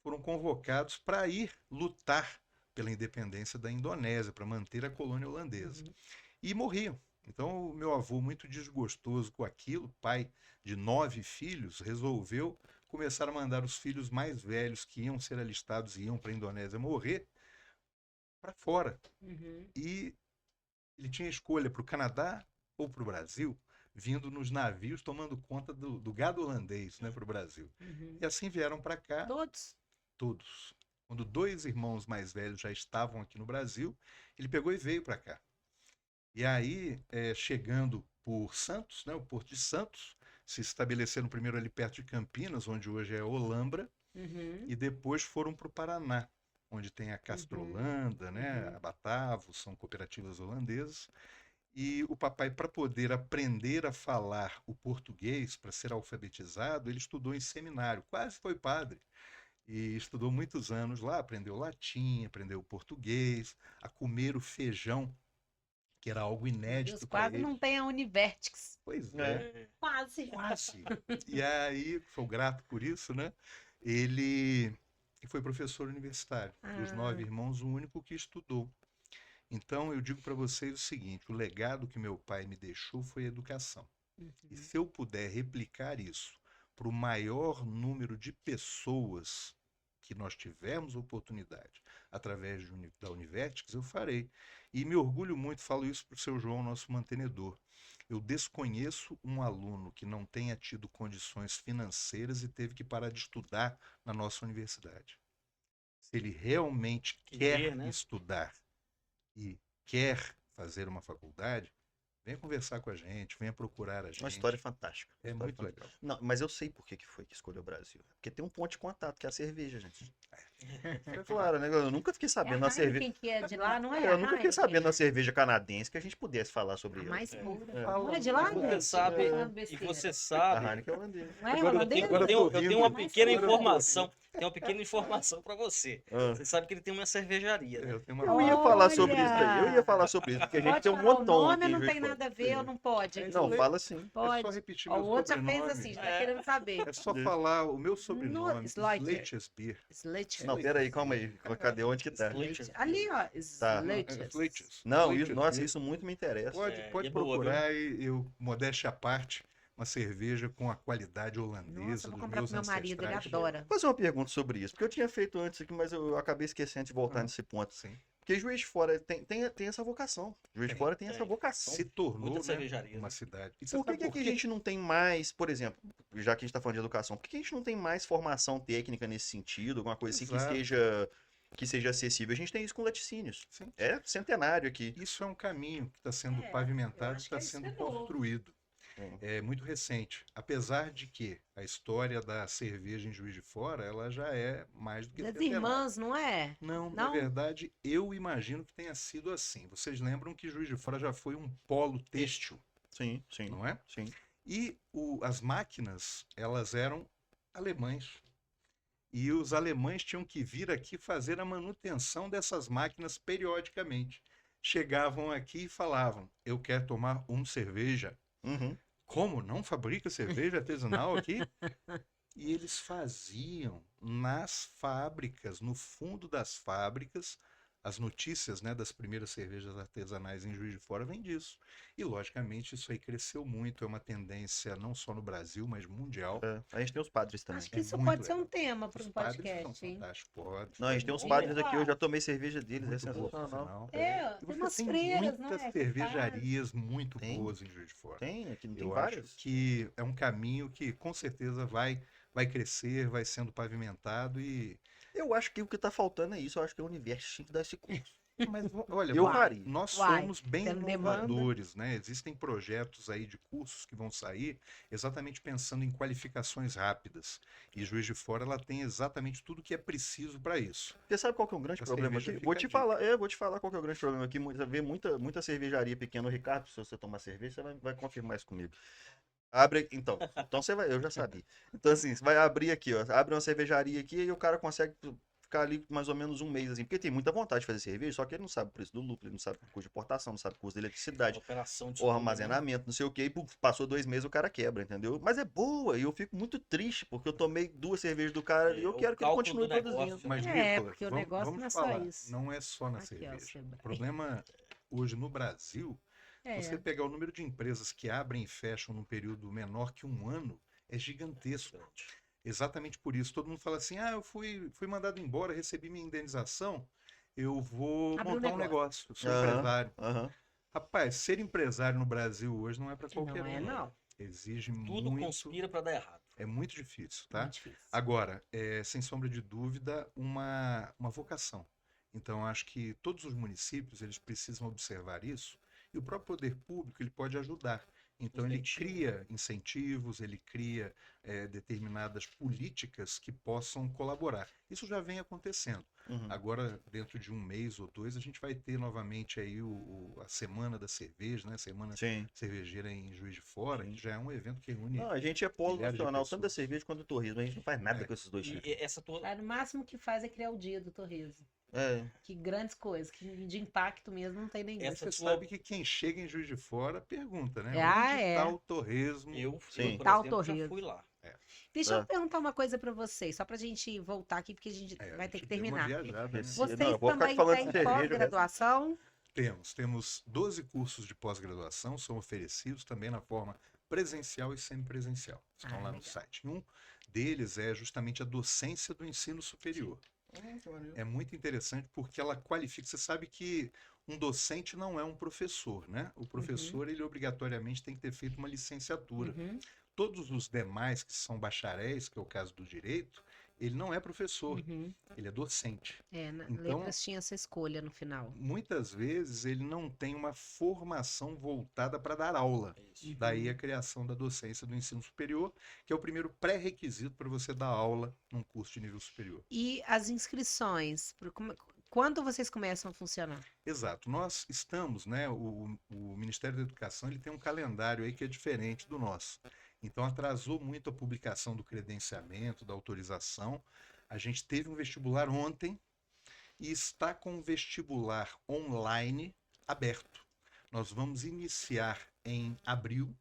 foram convocados para ir lutar pela independência da Indonésia, para manter a colônia holandesa. Uhum. E morriam. Então, o meu avô, muito desgostoso com aquilo, pai de 9 filhos, resolveu começaram a mandar os filhos mais velhos que iam ser alistados e iam para a Indonésia morrer para fora. Uhum. E ele tinha escolha para o Canadá ou para o Brasil, vindo nos navios tomando conta do gado holandês, né, para o Brasil. Uhum. E assim vieram para cá Todos. todos. Quando 2 irmãos mais velhos já estavam aqui no Brasil, ele pegou e veio para cá. E aí, chegando por Santos, né, o Porto de Santos, se estabeleceram primeiro ali perto de Campinas, onde hoje é Olambra, Uhum. e depois foram para o Paraná, onde tem a Castrolanda, né, Uhum. a Batavo, são cooperativas holandesas. E o papai, para poder aprender a falar o português, para ser alfabetizado, ele estudou em seminário, quase foi padre. E estudou muitos anos lá, aprendeu latim, aprendeu português, a comer o feijão, que era algo Meu Deus, inédito para quase ele. não tem a Univertix. Pois É. é, Quase. quase. E aí, sou grato por isso, né? Ele foi professor universitário. Dos 9 Ah. irmãos, o único que estudou. Então, eu digo para vocês o seguinte: o legado que meu pai me deixou foi educação. E Uhum. se eu puder replicar isso para o maior número de pessoas que nós tivermos oportunidade através da Univertix, eu farei. E me orgulho muito, falo isso para o seu João, nosso mantenedor. Eu desconheço um aluno que não tenha tido condições financeiras e teve que parar de estudar na nossa universidade. Se ele realmente quer né? estudar e quer fazer uma faculdade, venha conversar com a gente, venha procurar a gente. Uma história fantástica. É História muito fantástica. legal. Não, mas eu sei por que foi que escolheu o Brasil. Porque tem um ponto de contato, que é a cerveja, gente. É claro, né? Eu nunca fiquei É sabendo a na cerveja. Heineken que é de lá, não é? Eu nunca fiquei Heineken? sabendo na cerveja canadense que a gente pudesse falar sobre A ela. mais É. pura. É. Não é de lá, E você gente? sabe, Tô falando e besteira. você A sabe, Heineken é holandesa. Não é Agora eu tô- holandesa? agora eu tô tenho uma rindo. pequena Agora eu tô informação. Tem uma pequena informação para você. Ah. Você sabe que ele tem uma cervejaria, né? Eu tenho uma... Eu ia falar sobre Olha! isso aí. Eu ia falar sobre isso, porque a gente Pode tem um falar o montão nome aqui ou em não Juiz de tem Fora. nada a ver, ou não pode? É, Não, fala sim. Pode. É só repetir Ó, meu o outro já sobrenome. fez assim, já tá querendo saber. É só falar o meu sobrenome, Slater. Sleitesbeer. Slater. Não, peraí, calma aí. Cadê onde que tá? Slater. Ali, ó. Tá. Slater. Sleiters. Não, Sleitesbeer. nossa, isso muito me interessa. Pode, É, pode e é boa, procurar e eu, modéstia à parte, uma cerveja com a qualidade holandesa Nossa, eu vou dos comprar meus pro meu marido, ele ancestrais. adora. Vou fazer uma pergunta sobre isso, porque eu tinha feito antes aqui, mas eu acabei esquecendo de voltar Ah. nesse ponto. Sim. Porque Juiz de Fora tem essa vocação. Juiz de Tem, Fora tem essa tem. vocação. Se tornou, Muita né, cervejaria, uma né? cidade. E você Por que, sabe que aqui a gente não tem mais, por exemplo, já que a gente está falando de educação, por que a gente não tem mais formação técnica nesse sentido, alguma coisa assim Exato. que seja acessível? A gente tem isso com laticínios. Sim. É centenário aqui. Isso é um caminho que está sendo É, eu pavimentado, acho que está isso sendo é novo. construído. Hum. É muito recente. Apesar de que a história da cerveja em Juiz de Fora, ela já é mais do que Das centenária. irmãs, não é? Não, na Não? verdade, eu imagino que tenha sido assim. Vocês lembram que Juiz de Fora já foi um polo têxtil, Sim, sim, não é? sim. E as máquinas, elas eram alemães. E os alemães tinham que vir aqui fazer a manutenção dessas máquinas periodicamente. Chegavam aqui e falavam: eu quero tomar uma cerveja. Uhum. Como? Não fabrica cerveja artesanal aqui? E eles faziam nas fábricas, no fundo das fábricas, as notícias, né, das primeiras cervejas artesanais em Juiz de Fora vem disso. E, logicamente, isso aí cresceu muito. É uma tendência não só no Brasil, mas mundial. É. A gente tem os padres também. Acho que É isso muito pode ser um legal. tema para Os um padres são podcast, hein? fantásticos, pode. Não, a gente tem uns Sim, padres claro. aqui, eu já tomei cerveja deles, é Muito boa, por sensacional. sinal. É, E tem você umas tem freiras, muitas né? cervejarias muito Tem. boas em Juiz de Fora. Tem, aqui tem Eu várias. acho que é um caminho que com certeza vai crescer, vai sendo pavimentado e... Eu acho que o que tá faltando é isso, eu acho que o universo tinha que dar esse curso. Mas olha, Eu nós- faria. nós Uai, somos bem tendo demanda. inovadores, né? Existem projetos aí de cursos que vão sair exatamente pensando em qualificações rápidas. E Juiz de Fora ela tem exatamente tudo que é preciso para isso. Você sabe qual que é o grande A problema cerveja aqui? fica Vou a te dica. falar, vou te falar qual que é o grande problema aqui. Você vê muita cervejaria pequena. O Ricardo, se você tomar cerveja, você vai confirmar isso comigo. Abre, então você vai, eu já sabia. Então assim, você vai abrir aqui, ó, abre uma cervejaria aqui e o cara consegue ficar ali mais ou menos um mês assim, porque tem muita vontade de fazer cerveja, só que ele não sabe o preço do lucro, ele não sabe o custo de importação, não sabe o custo de eletricidade, Operação de ou tudo, né? armazenamento, não sei o que, e passou 2 meses o cara quebra, entendeu? Mas é boa, e eu fico muito triste, porque eu tomei 2 cervejas do cara e eu É, o quero que ele cálculo continue do negócio, produzindo. Mas, É, Nicolas, porque o negócio vamos não é só falar, isso. não é só na Aqui, ó, cerveja. Sebrae. O problema hoje no Brasil, É. você pegar o número de empresas que abrem e fecham num período menor que um ano, é gigantesco. Exatamente por isso. Todo mundo fala assim, eu fui mandado embora, recebi minha indenização, eu vou Abre um montar um negócio, eu sou Aham, empresário. aham. Rapaz, ser empresário no Brasil hoje não é para qualquer Não é, um. não. Exige Tudo muito, conspira para dar errado. é muito difícil, tá? Muito difícil. Agora, sem sombra de dúvida, uma vocação. Então, acho que todos os municípios eles precisam observar isso e o próprio poder público ele pode ajudar. Então, ele Incentivo. cria incentivos, ele cria determinadas políticas que possam colaborar. Isso já vem acontecendo. Uhum. Agora, dentro de um mês ou dois, a gente vai ter novamente aí a Semana da Cerveja, né? Semana Sim. Cervejeira em Juiz de Fora, Sim. que já é um evento que reúne Não, a gente é polo milhares de nacional, tanto da pessoas. cerveja quanto do torresmo. A gente não faz nada É. com esses dois E tipos. essa tua. Cara, o máximo que faz é criar o dia do torresmo. É. Que grandes coisas, que de impacto mesmo não tem nenhum. Essa Você tua- sabe que quem chega em Juiz de Fora pergunta, né? Ah, Onde é. está o torresmo? Sim. Por Tal exemplo, já torresmo. fui lá. Deixa eu É. perguntar uma coisa pra vocês, só pra gente voltar aqui, porque a gente A vai ter gente que deu uma terminar. viajada, né? Esse- Vocês Não, eu vou ficar também falando têm de cerveja, né? pós-graduação? Temos 12 cursos de pós-graduação, são oferecidos também na forma presencial e semipresencial. Estão lá no legal. site. Um deles é justamente a docência do ensino superior. É muito interessante porque ela qualifica. Você sabe que um docente não é um professor, né? O professor, ele obrigatoriamente tem que ter feito uma licenciatura. Uhum, Todos os demais que são bacharéis, que é o caso do direito, ele não é professor, uhum. ele é docente. Na Então- letras tinha essa escolha no final. Muitas vezes ele não tem uma formação voltada para dar aula. É isso. Daí a criação da docência do ensino superior, que é o primeiro pré-requisito para você dar aula num curso de nível superior. E as inscrições? Quando vocês começam a funcionar? Exato. Nós estamos, né? O Ministério da Educação ele tem um calendário aí que é diferente do nosso. Então atrasou muito a publicação do credenciamento, da autorização. A gente teve um vestibular ontem e está com o vestibular online aberto. Nós vamos iniciar em abril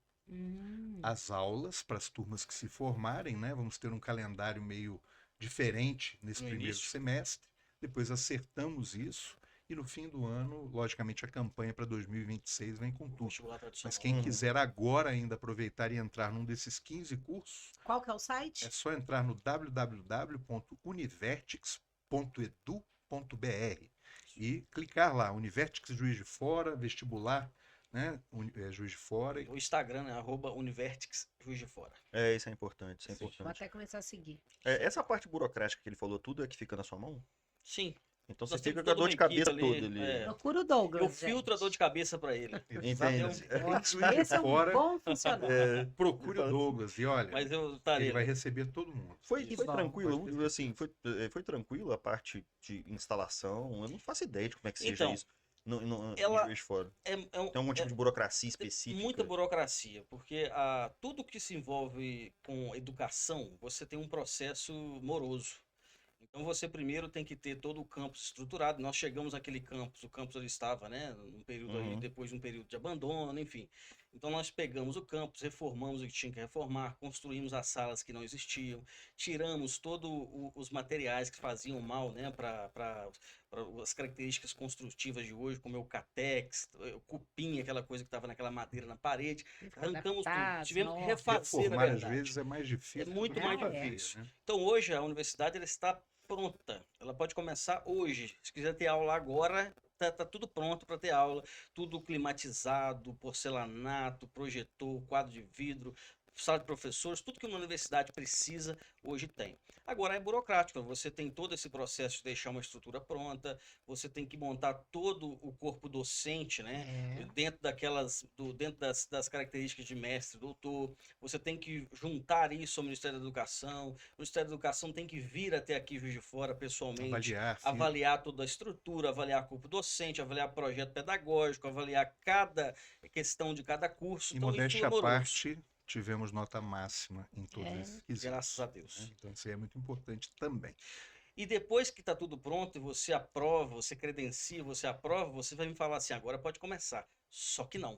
as aulas para as turmas que se formarem, né? Vamos ter um calendário meio diferente nesse No primeiro início. semestre. Depois acertamos isso e no fim do ano, logicamente, a campanha para 2026 vem com tudo. Vestibular tradicional. Mas quem Uhum. quiser agora ainda aproveitar e entrar num desses 15 cursos, Qual que é o site? é só entrar no www.univertix.edu.br e clicar lá, Univertix Juiz de Fora, vestibular, né? Juiz de Fora. O Instagram é @Univertix Juiz de Fora. É, isso é importante, isso é Sim. Vou importante. até começar a seguir. É, essa parte burocrática que ele falou, tudo é que fica na sua mão? Sim. Então Nós você fica temos com a toda dor de uma equipe cabeça ali, toda ali. é. Procura o Douglas, Eu filtro a dor de cabeça para ele. Entende? Quem de Juiz de Esse é um Fora, bom funcionário. É, procure o Douglas e olha, Mas eu ele estarei. vai receber todo mundo. Foi Que bom. tranquilo, Pode ter assim, foi tranquilo a parte de instalação. Eu não faço ideia de como é que seja Então, isso no ela- em Juiz de Fora. É um- Tem algum tipo de burocracia específica? muita burocracia, porque tudo que se envolve com educação, você tem um processo moroso. Então você primeiro tem que ter todo o campus estruturado. Nós chegamos àquele campus, o campus ele estava, né, num período aí, Uhum. depois de um período de abandono, enfim. Então nós pegamos o campus, reformamos o que tinha que reformar, construímos as salas que não existiam, tiramos todos os materiais que faziam mal, né, para as características construtivas de hoje, como é o catex, o cupim, aquela coisa que estava naquela madeira na parede. Arrancamos tudo. Adaptado, Tivemos que nossa. refazer, na Reformar às verdade. vezes é mais difícil. É muito do que mais fazer, difícil. né? Então hoje a universidade ela está pronta. Ela pode começar hoje. Se quiser ter aula agora, tá tudo pronto para ter aula. Tudo climatizado, porcelanato, projetor, quadro de vidro, sala de professores, tudo que uma universidade precisa, hoje tem. Agora é burocrático, você tem todo esse processo de deixar uma estrutura pronta, você tem que montar todo o corpo docente, né? Dentro dentro das características de mestre, doutor, você tem que juntar isso ao Ministério da Educação, o Ministério da Educação tem que vir até aqui Juiz de Fora pessoalmente, avaliar toda a estrutura, avaliar corpo docente, avaliar projeto pedagógico, avaliar cada questão de cada curso. Em Então, isso modéstia é à moroso. parte, tivemos nota máxima em todos esses quesitos, Graças a Deus. né? Então isso aí é muito importante também. E depois que está tudo pronto e você aprova, você credencia, você aprova, você vai me falar assim, agora pode começar. Só que não.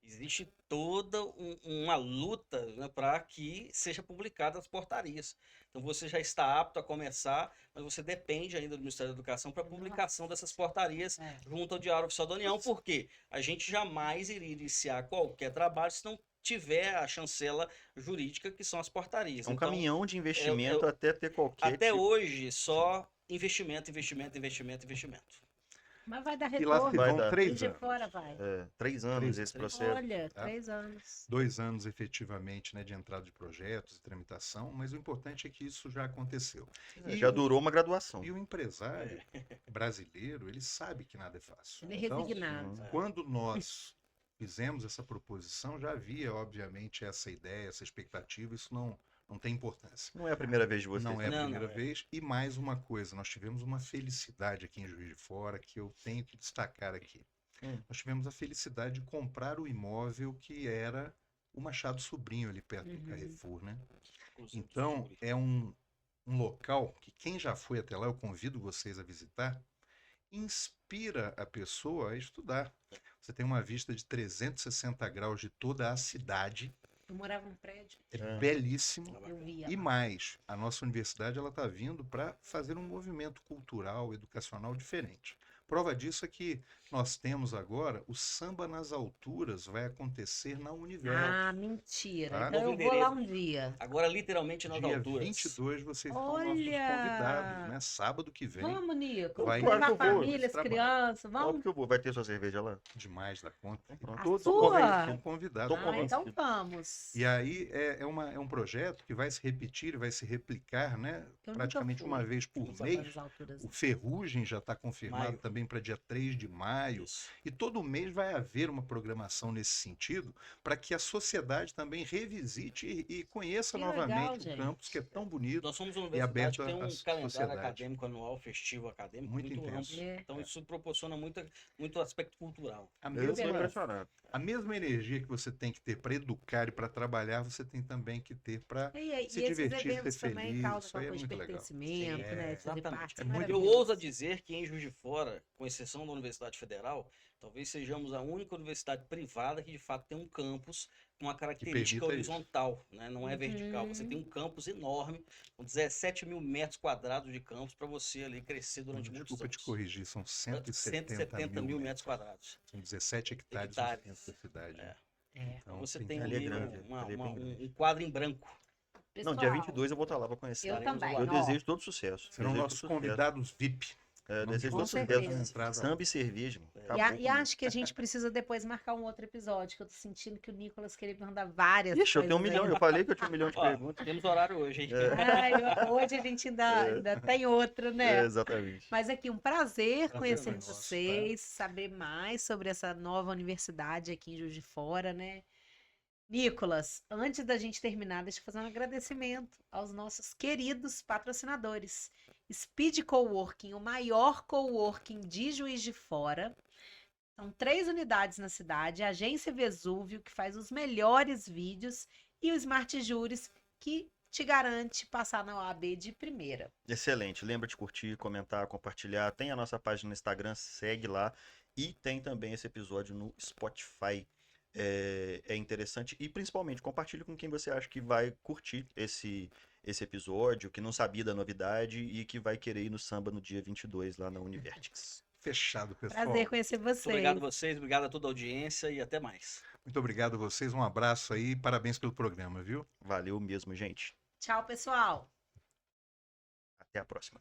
Existe toda uma luta, né, para que seja publicada as portarias. Então você já está apto a começar, mas você depende ainda do Ministério da Educação para a publicação dessas portarias junto ao Diário Oficial da União, porque a gente jamais iria iniciar qualquer trabalho se não tiver a chancela jurídica, que são as portarias. É um Então, caminhão de investimento até ter qualquer até tipo. hoje, só investimento, investimento, investimento, investimento. Mas vai dar E lá se retorno. Vai vão dar. 3 Juiz de anos. Fora vai. 3 anos esse Três. processo. Olha, tá? 3 anos. 2 anos efetivamente, né, de entrada de projetos e tramitação, mas o importante é que isso já aconteceu. E Já o- durou uma graduação. E o empresário brasileiro, ele sabe que nada é fácil. Ele é Então, resignado. quando nós fizemos essa proposição, já havia, obviamente, essa ideia, essa expectativa, isso não tem importância. Não é a primeira vez de vocês. Não é a Não, primeira não é. vez. E mais uma coisa, nós tivemos uma felicidade aqui em Juiz de Fora que eu tenho que destacar aqui. Nós tivemos a felicidade de comprar o imóvel que era o Machado Sobrinho, ali perto do Uhum. Carrefour, né? Inclusive, Então, sobre- é um local que quem já foi até lá, eu convido vocês a visitar, inspira a pessoa a estudar. Você tem uma vista de 360 graus de toda a cidade, Eu morava num prédio, é belíssimo. eu via. E mais, a nossa universidade ela está vindo para fazer um movimento cultural, educacional diferente. Prova disso é que nós temos agora o Samba nas Alturas vai acontecer na Universo. Ah, mentira. Tá? Então eu Novo vou lá endereço. um dia. Agora, literalmente, nas Dia alturas. 22 vocês são nossos Olha! convidados, né? Sábado que vem, Vamos, Nico. Vai- Vamos levar Claro que eu vou. família, as Trabalho. crianças. Óbvio Vamos. que eu vou. Vai ter sua cerveja lá? demais da conta. Pronto. A Tô sua? São convidados. Tô Ah, convencido. então vamos. E aí é um projeto que vai se repetir, vai se replicar, né? Eu nunca Praticamente fui. uma vez por Samba mês. nas alturas. O Ferrugem já está confirmado Maio. também para dia 3 de maio. Isso. E todo mês vai haver uma programação nesse sentido para que a sociedade também revisite e conheça Que legal, novamente gente. o campus, que é tão bonito. Nós somos uma universidade que aberto tem à um calendário sociedade. acadêmico anual, festivo acadêmico, Muito muito intenso. amplo. É. Então, isso proporciona muito aspecto cultural. A Eu sou mesma, impressionado. a mesma energia que você tem que ter para educar e para trabalhar, você tem também que ter para E se esses divertir, eventos ser também feliz, causam isso aí uma é coisa de muito legal. pertencimento, Sim, né? é, Fazer exatamente. parte. É muito Eu maravilhoso. ouso a dizer que em Juiz de Fora, com exceção da Universidade Federal, talvez sejamos a única universidade privada que de fato tem um campus com uma característica permita isso. horizontal, né? Não é vertical. Você tem um campus enorme, com 17 mil metros quadrados de campus para você ali crescer durante muitos Desculpa anos. te corrigir, são 170 170 mil mil metros quadrados. São 17 hectares no Hectares. centro da cidade. É. É. Então você tem tem que- Ali é ali grande, uma- ali é bem grande. um quadro em branco. Não, dia Pessoal, 22 eu vou estar lá para conhecer. Eu Estaremos também. lá. Eu ó. desejo todo sucesso. Serão Desejo nossos todo sucesso. convidados VIP. Desejo Com todo certeza. sucesso. Entrada- Samba e cerveja. E, Acabou e comigo. acho que a gente precisa depois marcar um outro episódio, que eu tô sentindo que o Nicolas queria me mandar várias Ixi, eu tenho 1 coisas milhão. aí. Eu falei que eu tinha 1 milhão de Ó, perguntas. temos horário hoje, hein? Ai, hoje a gente ainda tem outra, né? Exatamente. Mas aqui, um prazer Prazer conhecer foi nosso, tá? vocês, saber mais sobre essa nova universidade aqui em Juiz de Fora, né? Nicolas, antes da gente terminar, deixa eu fazer um agradecimento aos nossos queridos patrocinadores. Speed Coworking, o maior coworking de Juiz de Fora. São 3 unidades na cidade, a Agência Vesúvio, que faz os melhores vídeos, e o Smart Juris, que te garante passar na OAB de primeira. Excelente. Lembra de curtir, comentar, compartilhar. Tem a nossa página no Instagram, segue lá. E tem também esse episódio no Spotify. É interessante. E principalmente, compartilhe com quem você acha que vai curtir esse episódio, que não sabia da novidade e que vai querer ir no samba no dia 22 lá na Univertix. Fechado, pessoal. Prazer conhecer Muito vocês. obrigado a vocês, obrigado a toda a audiência e até mais. Muito obrigado a vocês, um abraço aí, parabéns pelo programa, viu? Valeu mesmo, gente. Tchau, pessoal. Até a próxima.